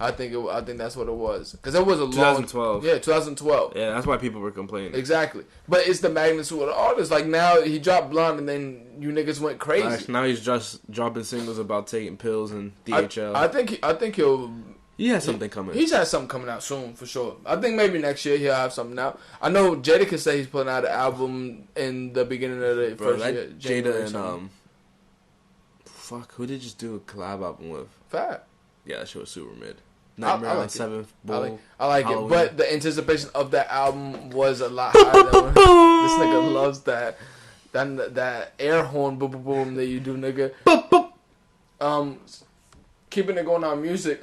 I think that's what it was because it was a 2012. Yeah, 2012. Yeah, that's why people were complaining. Exactly, but it's the magnitude of the artist. Like now he dropped Blonde, and then you niggas went crazy. Now he's just dropping singles about taking pills and DHL. I think he has something coming. He's had something coming out soon for sure. I think maybe next year he'll have something out. I know Jada can say he's putting out an album in the beginning of the first year. Jada and who did you just do a collab album with? Fat. Yeah, that shit was super mid. Nightmare on 7th Bowl. I like it, but the anticipation of that album was a lot higher than this nigga loves that air horn boom boom boom that you do, nigga. Keeping it going on music,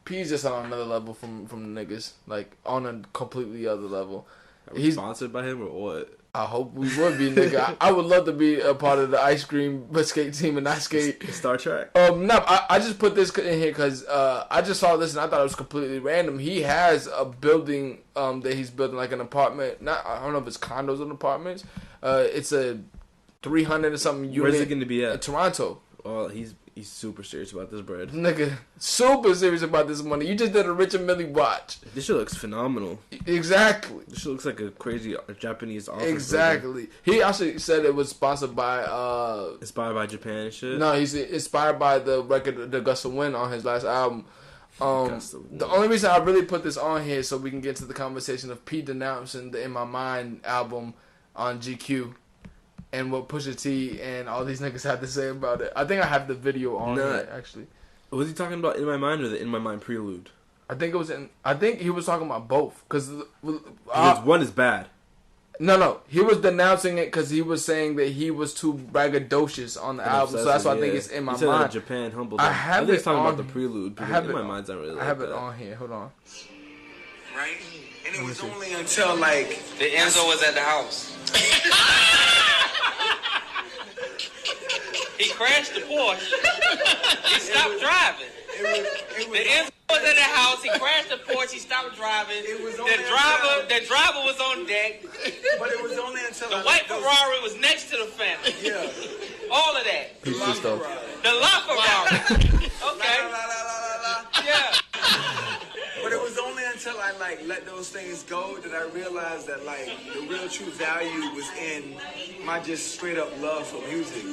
P's just on another level from the niggas, like on a completely other level. He's sponsored by him or what? I hope we would be, nigga. I would love to be a part of the ice cream skate team and ice skate. Star Trek? No, I just put this in here because I just saw this and I thought it was completely random. He has a building that he's building, like an apartment. I don't know if it's condos or apartments. It's a 300 or something unit. Where's it going to be at? In Toronto. Oh, he's super serious about this bread. Nigga, super serious about this money. You just did a Rich and Millie watch. This shit looks phenomenal. Exactly. This shit looks like a crazy Japanese office. Exactly. He actually said it was sponsored by... inspired by Japan and shit? No, he's inspired by the record, The Gust of Wind, on his last album. The only reason I really put this on here is so we can get to the conversation of Pete denouncing the In My Mind album on GQ. And what Pusha T and all these niggas had to say about it. I think I have the video on here, actually. Was he talking about In My Mind or the In My Mind prelude? I think he was talking about both. Because one is bad. No. He was denouncing it because he was saying that he was too braggadocious on the album. So that's why I think it's In My Mind. That Japan humbled him. I think he's talking about the prelude. In My Mind's not really I have it on here. Hold on. Right? And it was only until, like... The Enzo was at the house. He crashed the Porsche. He stopped driving. The Enzo was in the house. He crashed the Porsche. He stopped driving. The driver was on deck. But it was only until the white Ferrari was next to the fence. Yeah. All of that. The LaFerrari. Okay. Yeah. But it was only until I let those things go that I realized that the real true value was in my just straight up love for music.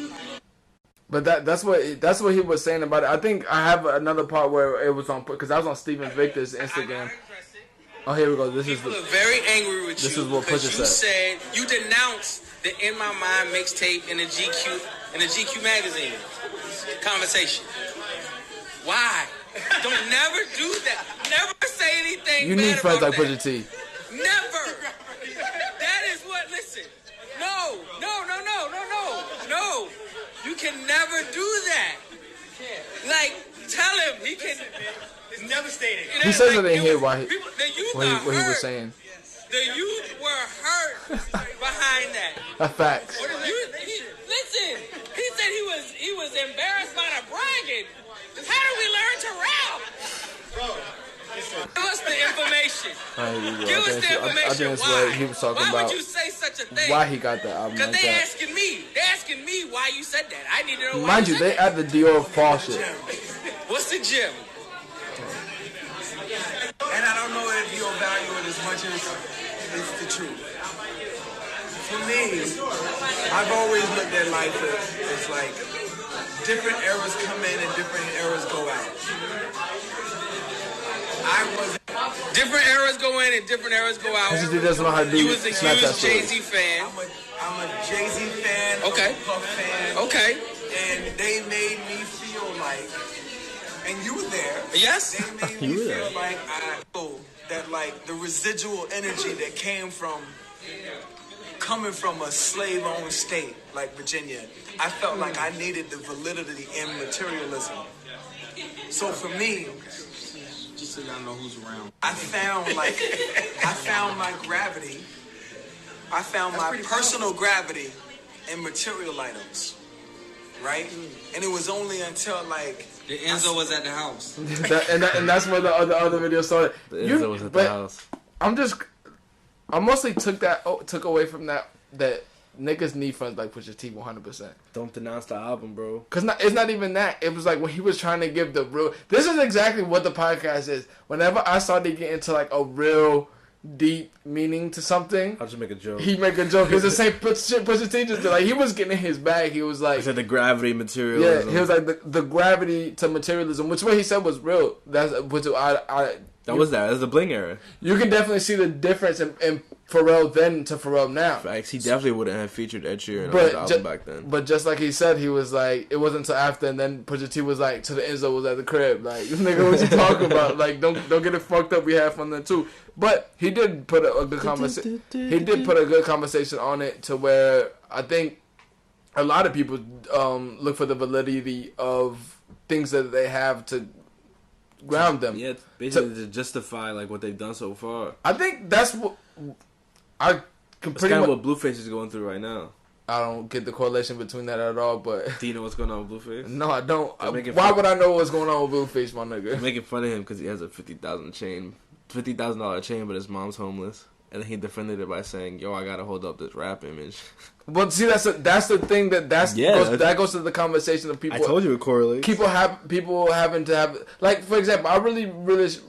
But that's what he was saying about it. I think I have another part where it was on because I was on Steven Victor's Instagram. Oh, here we go. People are very angry with you because you said you denounced the In My Mind mixtape in the GQ magazine conversation. Why? Don't never do that. Never say anything. You need friends like Pusha T. Never. That is what. Listen. No. You can never do that. Tell him he can. It's devastating. He says it in here what he was saying. The youth were hurt behind that. Facts. Listen. He said he was embarrassed by the bragging. How do we learn to rap? Bro, give us the information. information. Give us the information. I think it's why? What he was talking why about. Would you say such a thing? Why he got that album? Because like they that. asking me. They asking me why you said that. I need to know why. Mind you, they said at the Dior fall shit. What's the gym? And I don't know if you'll value it as much as it's the truth. For me, I've always looked at life as like different eras come in and different eras go out. Different eras go in and different eras go out. He doesn't know how to do. You was a huge Jay-Z fan. I'm a Jay-Z fan. Okay. I'm a Puff fan. Okay. And they made me feel like, and you were there. Yes. They made me feel like that like the residual energy that came from coming from a slave-owned state like Virginia, I felt like I needed the validity in materialism. So for me, just so y'all know who's around, I found my gravity. I found my personal gravity in material items, right? And it was only until like the Enzo was at the house, and that's where the other video started. The Enzo was at the house. I mostly took away from that niggas need friends like Pusha T 100%. Don't denounce the album, bro. Cause it's not even that. It was like when he was trying to give the real. This is exactly what the podcast is. Whenever I started to get into like a real deep meaning to something, I'll just make a joke. He make a joke. It's the same shit Pusha T just did. Like he was getting in his bag. He was like, he said the gravity materialism. Yeah, he was like the gravity to materialism, which what he said was real. That's which That was the bling era. You can definitely see the difference in Pharrell then to Pharrell now. Facts. He definitely wouldn't have featured Ed Sheeran on his album back then. But just like he said, he was like, it wasn't until after, and then Pusha T was like, to the Enzo was at the crib. Like, nigga, what you talking about? Like, don't get it fucked up. We had fun then too. But he did put a good conversation. He did put a good conversation on it to where I think a lot of people look for the validity of things that they have to ground them. Yeah, basically to justify like what they've done so far. I think that's what I can That's pretty kind much. of what Blueface is going through right now. I don't get the correlation between that at all, but Do you know what's going on with Blueface? no, I don't. making Why fun- would I know what's going on with Blueface, my nigga? They're making fun of him because he has a $50,000 chain, but his mom's homeless, and then he defended it by saying, "Yo, I gotta hold up this rap image." But see, that's the thing that goes to the conversation of people. I told you it correlates. People having to have, like, for example, I really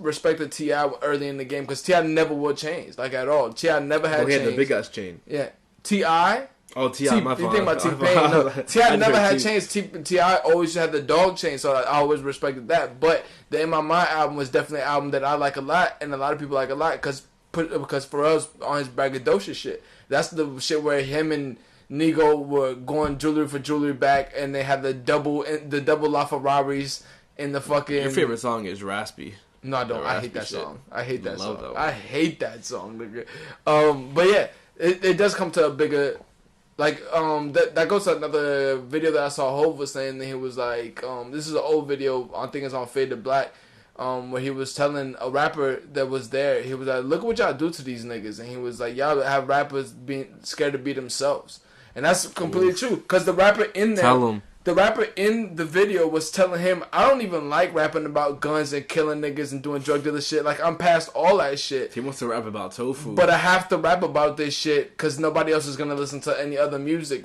respected T.I. early in the game because T.I. never wore chains, like, at all. T.I. never had chains. He had the big ass chain. Yeah. T.I. Oh, T.I. My fault. You think about T-Pain? No, T.I. never had chains. T.I. always had the dog chain, so I always respected that. But the In My Mind album was definitely an album that I like a lot, and a lot of people like a lot because Pharrell's on his braggadocious shit. That's the shit where him and Nigo were going jewelry for jewelry back, and they had the double LaFerraris in the fucking. Your favorite song is Raspy. No, I don't. I hate that shit. song. I hate that song. That I hate that song, nigga. But yeah, it does come to a bigger. Like, that goes to another video that I saw Hov was saying that he was like, this is an old video, I think it's on Fade to Black, where he was telling a rapper that was there, he was like, look at what y'all do to these niggas, and he was like, y'all have rappers being scared to be themselves. And that's completely true, because the rapper in there, the rapper in the video was telling him, I don't even like rapping about guns and killing niggas and doing drug dealer shit. Like, I'm past all that shit. He wants to rap about tofu. But I have to rap about this shit because nobody else is going to listen to any other music.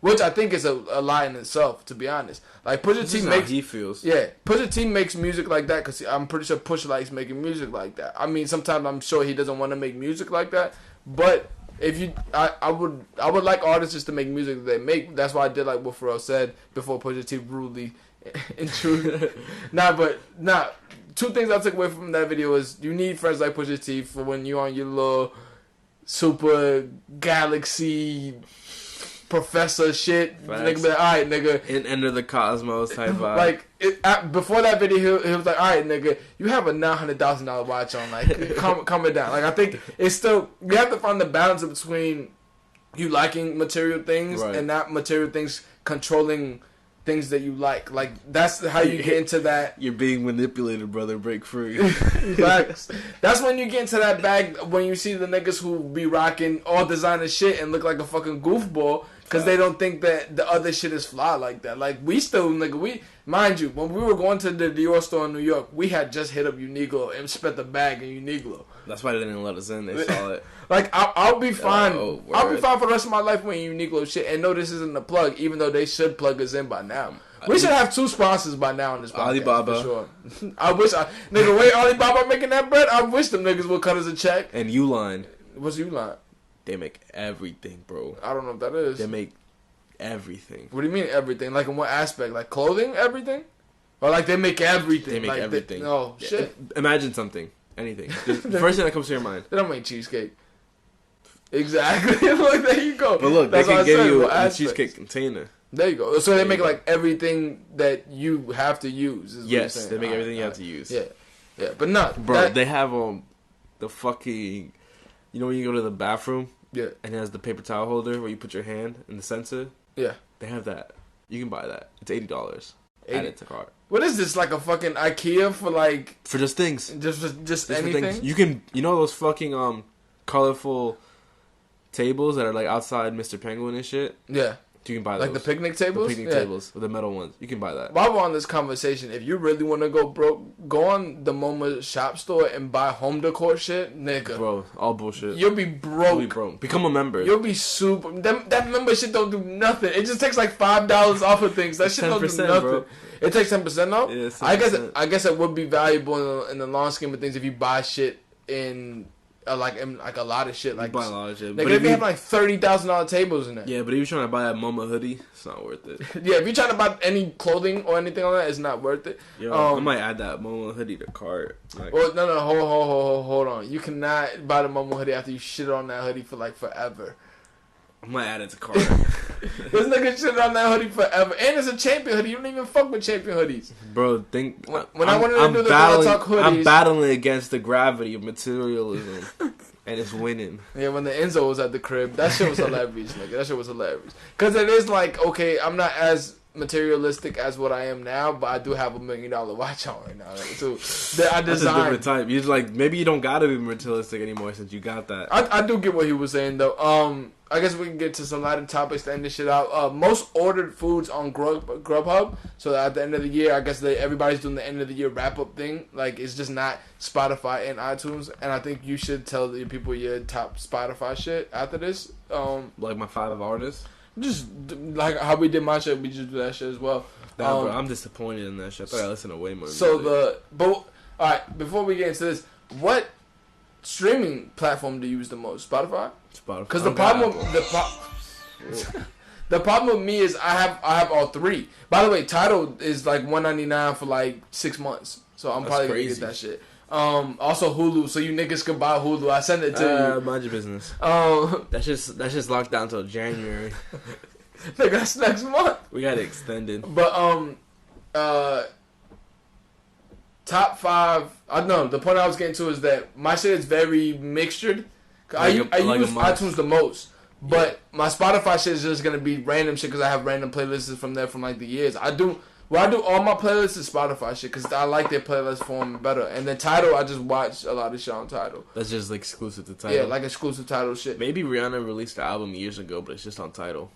Which I think is a lie in itself, to be honest. Like, Pusha T makes... how he feels. Yeah, Pusha T makes music like that because I'm pretty sure Pusha likes making music like that. I mean, sometimes I'm sure he doesn't want to make music like that. But... I would like artists just to make music that they make. That's why I did like what Pharrell said before Pusha T brutally intruded. Two things I took away from that video is you need friends like Pusha T for when you're on your little super galaxy professor shit. Nigga be like, alright, nigga. In Enter the Cosmos type vibe. Like, before that video, he was like, alright, nigga, you have a $900,000 watch on. Like, calm it down. Like, I think it's still, you have to find the balance between you liking material things and not material things controlling things that you like. Like, that's how you get into that. You're being manipulated, brother. Break free. That's when you get into that bag when you see the niggas who be rocking all designer shit and look like a fucking goofball because they don't think that the other shit is fly like that. Like, we still, nigga, Mind you, when we were going to the Dior store in New York, we had just hit up Uniqlo and spent the bag in Uniqlo. That's why they didn't let us in. They saw it. Like, I'll be fine. I'll be Word. fine for the rest of my life wearing Uniqlo shit. And no, this isn't a plug, even though they should plug us in by now. We should have 2 sponsors by now in this podcast. Alibaba. For sure. Nigga, wait, Alibaba making that bread? I wish them niggas would cut us a check. And Uline. What's Uline? They make everything, bro. I don't know what that is. They make everything. What do you mean everything? Like in what aspect? Like clothing, everything? Or like they make everything? They make like everything. No, shit. Imagine something. Anything. The first thing that comes to your mind. They don't make cheesecake. Exactly. Like, there you go. But look, that's they can give you a aspects. cheesecake container. There you go. So they make like everything that you have to use. Is Yes, what you're they make everything you have right. to use. Yeah. Yeah, but not. Bro, they have the fucking... You know when you go to the bathroom? Yeah. And it has the paper towel holder where you put your hand in the sensor? Yeah. They have that. You can buy that. It's $80. Add it to cart. What is this, like a fucking IKEA for like... For just things. Just anything? Things. You can... You know those fucking colorful tables that are like outside Mr. Penguin and shit? Yeah. You can buy those. Like the picnic tables? The picnic tables. The metal ones. You can buy that. While we're on this conversation, if you really want to go broke, go on the MoMA shop store and buy home decor shit, nigga. Bro, all bullshit. You'll be broke. You'll be broke. Become a member. You'll be super... That membership don't do nothing. It just takes like $5 off of things. That shit don't do nothing. Bro. It takes 10% though? Yeah, 10%. I guess it would be valuable in the long scheme of things if you buy shit in a lot of shit. Like, buy a lot of shit. Like, if you have like $30,000 tables in there. Yeah, but if you're trying to buy that MoMA hoodie, it's not worth it. Yeah, if you're trying to buy any clothing or anything like that, it's not worth it. Yo, I might add that MoMA hoodie to cart. Like, well, no, hold on. You cannot buy the MoMA hoodie after you shit on that hoodie for like forever. I might add it to cart. This nigga shit on that hoodie forever. And it's a Champion hoodie. You don't even fuck with Champion hoodies. Bro, when I wanted to do the Telatalk hoodies... I'm battling against the gravity of materialism. And it's winning. Yeah, when the Enzo was at the crib, that shit was hilarious, nigga. That shit was hilarious. Because it is like, okay, I'm not as materialistic as what I am now, but I do have $1 million watch on right now. Like, so that I designed. That's a different type. You're like, maybe you don't gotta be materialistic anymore since you got that. I do get what he was saying though. I guess we can get to some lighter topics to end this shit out. Most ordered foods on Grubhub. So at the end of the year, I guess everybody's doing the end of the year wrap up thing. Like, it's just not Spotify and iTunes. And I think you should tell the people your top Spotify shit after this. Like my 5 artists. Just like how we did my shit, we just do that shit as well. Nah, bro, I'm disappointed in that shit. I thought I listened to way more. All right, before we get into this, what streaming platform do you use the most? Spotify. Because the problem with me is I have all 3. By the way, Tidal is like $199 for like 6 months, so I'm probably gonna get that shit. Also Hulu, so you niggas can buy Hulu. I send it to you. Mind your business. That's just locked down until January. Nigga, that's next month. We got it extended. But top 5. I know the point I was getting to is that my shit is very mixtured. I use iTunes the most, but my Spotify shit is just gonna be random shit because I have random playlists from there from like the years. I do all my playlists is Spotify shit because I like their playlist form better. And then Tidal, I just watch a lot of shit on Tidal. That's just like exclusive to Tidal. Yeah, like exclusive Tidal shit. Maybe Rihanna released the album years ago, but it's just on Tidal.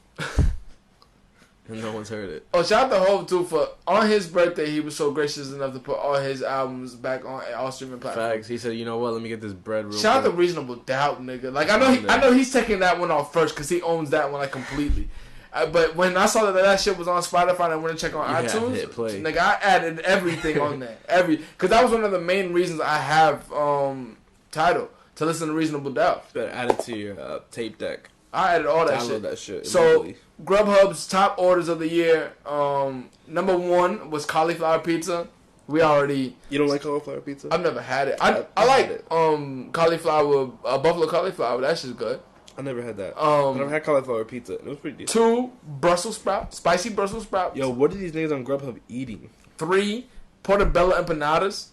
And no one's heard it. Oh, shout out to Hov too for on his birthday. He was so gracious enough to put all his albums back on all streaming platforms. Facts. He said, "You know what? Let me get this bread real Shout quick." out to Reasonable Doubt, nigga. Like I know he's taking that one off first because he owns that one like completely. But when I saw that shit was on Spotify and I went to check on iTunes, nigga, I added everything on there. Because that was one of the main reasons I have Tidal to listen to Reasonable Doubt. You better add it to your tape deck. I added all that Download shit. that shit. So Grubhub's top orders of the year. Number 1 was cauliflower pizza. We already. You don't like cauliflower pizza? I've never had it. I like it. Cauliflower, buffalo cauliflower. That shit's good. I never had that. I never had cauliflower pizza. It was pretty decent. 2, Brussels sprouts. Spicy Brussels sprouts. Yo, what are these niggas on Grubhub eating? 3, portobello empanadas.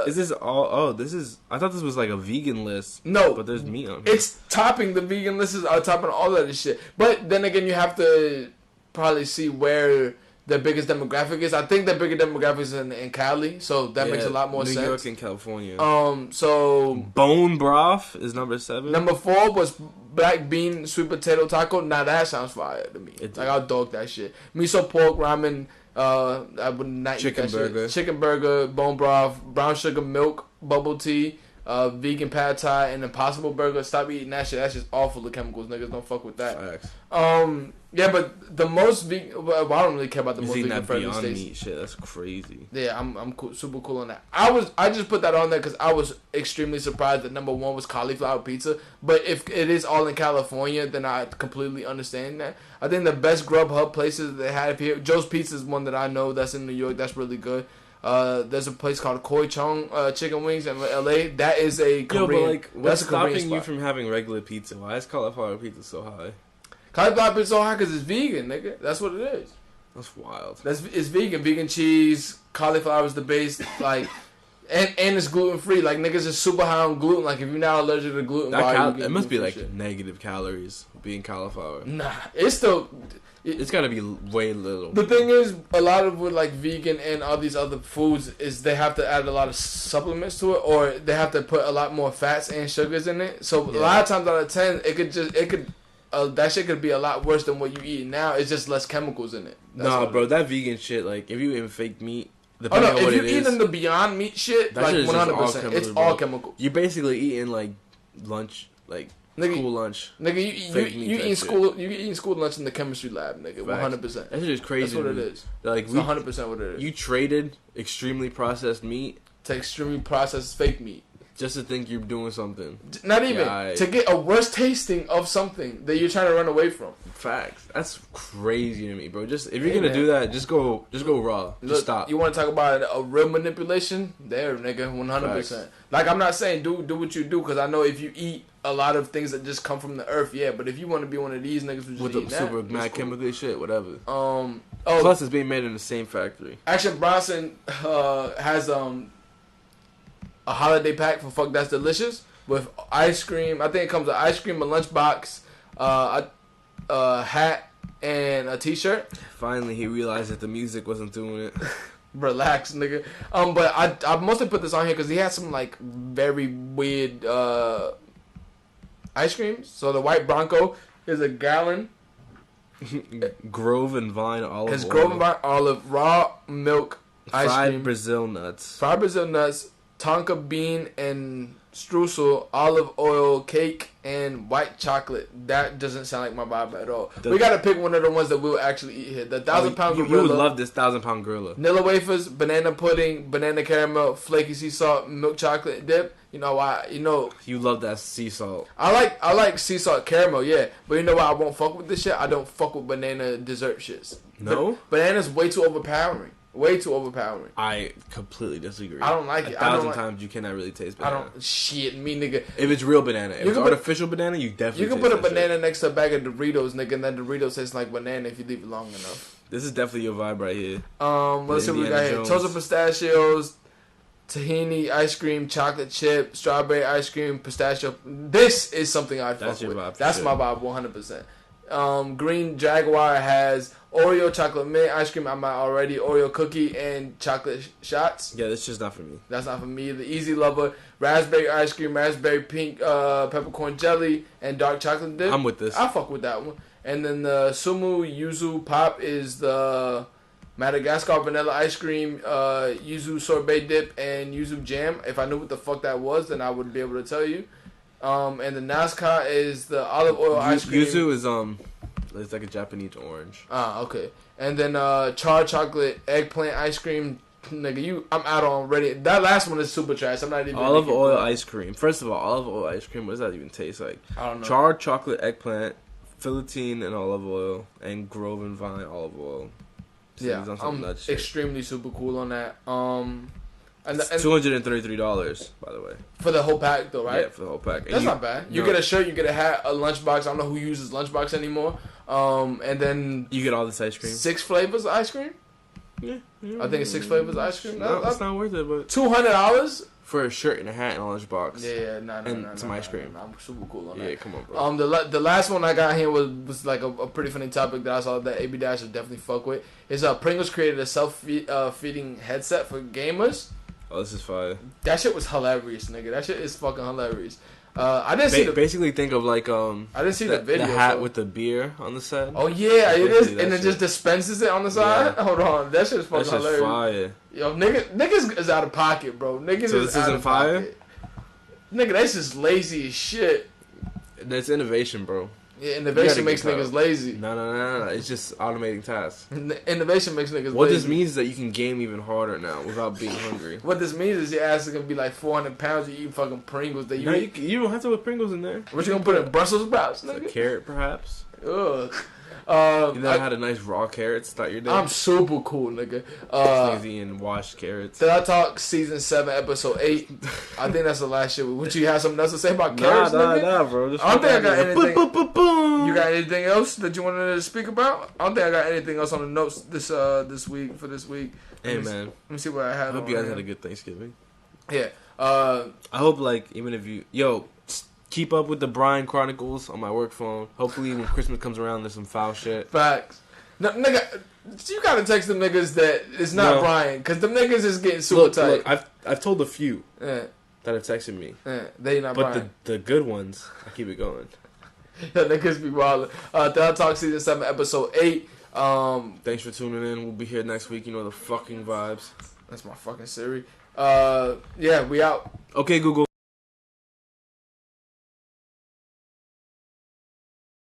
Is this all? Oh, this is. I thought this was like a vegan list. No, but there's meat on here. It's topping the vegan list. Is topping all of this shit. But then again, you have to probably see where the biggest demographic is. I think the bigger demographic is in Cali, so that makes a lot more sense. New York and California. So bone broth is number 7. Number 4 was black bean sweet potato taco. Now that sounds fire to me. Like I'll dog that shit. Miso pork ramen. I would not chicken eat that burger. shit. Chicken burger, bone broth, brown sugar milk, bubble tea, vegan pad thai, and Impossible Burger. Stop eating that shit. That's just all full of chemicals. Niggas don't fuck with that. Facts. Yeah, but the most vegan. Well, I don't really care about the most vegan friendly Beyond states. Meat shit. That's crazy. Yeah, I'm cool, super cool on that. I just put that on there because I was extremely surprised that number one was cauliflower pizza. But if it is all in California, then I completely understand that. I think the best Grubhub places they have here, Joe's Pizza is one that I know that's in New York. That's really good. There's a place called Koi Chong Chicken Wings in LA. That is a Korean. Yo, but like, what's stopping you spot. from having regular pizza? Why is cauliflower pizza so high? Cauliflower pizza so high because it's vegan, nigga. That's what it is. That's wild. It's vegan. Vegan cheese, cauliflower is the base, like, and it's gluten free. Like, niggas is super high on gluten. Like, if you're not allergic to gluten, It must be like shit. Negative calories being cauliflower. Nah, it's still. It's gotta be way little. The thing is, a lot of with like vegan and all these other foods is they have to add a lot of supplements to it, or they have to put a lot more fats and sugars in it. So a lot of times out of 10, that shit could be a lot worse than what you eat now. It's just less chemicals in it. Nah, bro, that vegan shit, like, if you eat fake meat, if you're eating the Beyond Meat shit, like 100%, it's all chemicals. You're basically eating like lunch, like school lunch. Nigga, you eating school lunch in the chemistry lab, nigga. 100%. That shit is crazy. That's what it is. Like, 100% what it is. You traded extremely processed meat to extremely processed fake meat. Just to think you're doing something. Not even. To get a worse tasting of something that you're trying to run away from. Facts. That's crazy to me, bro. Just if you're gonna do that, just go raw. Just stop. You want to talk about a real manipulation? There, nigga, 100%. Like, I'm not saying do what you do, because I know if you eat a lot of things that just come from the earth, yeah. But if you want to be one of these niggas who just with the super mad chemical shit, whatever. Plus, it's being made in the same factory. Action Bronson has a holiday pack for Fuck That's Delicious with ice cream. I think it comes with ice cream, a lunchbox, a hat, and a t-shirt. Finally, he realized that the music wasn't doing it. Relax, nigga. But I mostly put this on here because he has some like very weird ice creams. So the White Bronco is a gallon. Grove and Vine olive. It's Grove and Vine olive, raw milk ice fried cream, Brazil nuts, tonka bean and streusel, olive oil cake, and white chocolate. That doesn't sound like my vibe at all. We gotta pick one of the ones that we'll actually eat here. The 1,000-pound gorilla. You would love this 1,000-pound gorilla. Vanilla wafers, banana pudding, banana caramel, flaky sea salt, milk chocolate dip. You know why? You love that sea salt. I like sea salt caramel, yeah. But you know why I won't fuck with this shit? I don't fuck with banana dessert shits. No? Banana's way too overpowering. Way too overpowering. I completely disagree. I don't like it. 1,000 times you cannot really taste banana. Nigga. If it's real banana. If it's artificial banana, you definitely You can put a banana next to a bag of Doritos, nigga, and that Doritos tastes like banana if you leave it long enough. This is definitely your vibe right here. Let's see what we got here. Toast of pistachios, tahini ice cream, chocolate chip, strawberry ice cream, pistachio. This is something I fuck with. Vibe. That's my vibe, 100%. Green Jaguar has Oreo chocolate mint ice cream. I'm already Oreo cookie and chocolate shots. Yeah, that's just not for me. That's not for me. The Easy Lover raspberry ice cream, raspberry pink peppercorn jelly, and dark chocolate dip. I'm with this. I fuck with that one. And then the Sumu Yuzu Pop is the Madagascar vanilla ice cream, yuzu sorbet dip, and yuzu jam. If I knew what the fuck that was, then I would be able to tell you. And the Nazca is the olive oil ice cream. Yuzu is it's like a Japanese orange. Ah, okay. And then charred chocolate eggplant ice cream. Nigga, I'm out already. That last one is super trash. I'm not even. Olive oil ice cream. First of all, olive oil ice cream. What does that even taste like? I don't know. Charred chocolate eggplant, Philistine and olive oil, and Grove and Vine olive oil. Yeah, I'm extremely super cool on that. And $233, by the way. For the whole pack, though, right? Yeah, for the whole pack. That's not bad. You get a shirt, you get a hat, a lunchbox. I don't know who uses lunchbox anymore. And then you get all this ice cream. 6 flavors of ice cream. Yeah. I think it's 6 flavors of ice cream. That's not worth it, but $200 for a shirt and a hat and a lunchbox. Yeah, no, some ice cream. I'm super cool on that. Yeah, come on, bro. The last one I got here was like a pretty funny topic that I saw that AB Dash would definitely fuck with. Is Pringles created a self-feeding headset for gamers. Oh, this is fire. That shit was hilarious, nigga. That shit is fucking hilarious. I didn't see basically think of like I didn't see the video. The hat with the beer on the side. Oh yeah, it is, and it just dispenses it on the side. Yeah. Hold on, that shit's fucking hilarious. Fire. Yo, niggas is out of pocket, bro. Niggas so is this out isn't of fire. Pocket. Nigga, that's just lazy as shit. That's innovation, bro. Yeah, innovation makes niggas lazy. No. It's just automating tasks. Innovation makes niggas what lazy. This means is that you can game even harder now without being hungry. What this means is your ass is gonna be like 400 pounds. You eat fucking Pringles. That you don't have to put Pringles in there. What you gonna put in Brussels sprouts, nigga? A carrot, perhaps. Ugh. You never had a nice raw carrot to start your day? I'm super cool, nigga. Eating washed carrots. Telatalk season 7 episode 8. I think that's the last shit. Would you have something else to say about carrots, nigga? Nah, bro. I don't think I got anything. Boom. You got anything else that you wanted to speak about? I don't think I got anything else on the notes this week. Hey man, let me see what I had. I hope you guys had a good Thanksgiving. Yeah. I hope even if you keep up with the Brian Chronicles on my work phone. Hopefully, when Christmas comes around, there's some foul shit. Facts. No, nigga, you gotta text them niggas that it's not Brian, because them niggas is getting super tight. Look, I've told a few that have texted me. They not Brian. But the good ones, I keep it going. Yeah, niggas be wildin'. Telatalk season 7 episode 8. Thanks for tuning in. We'll be here next week. You know the fucking vibes. That's my fucking Siri. Yeah, we out. Okay, Google.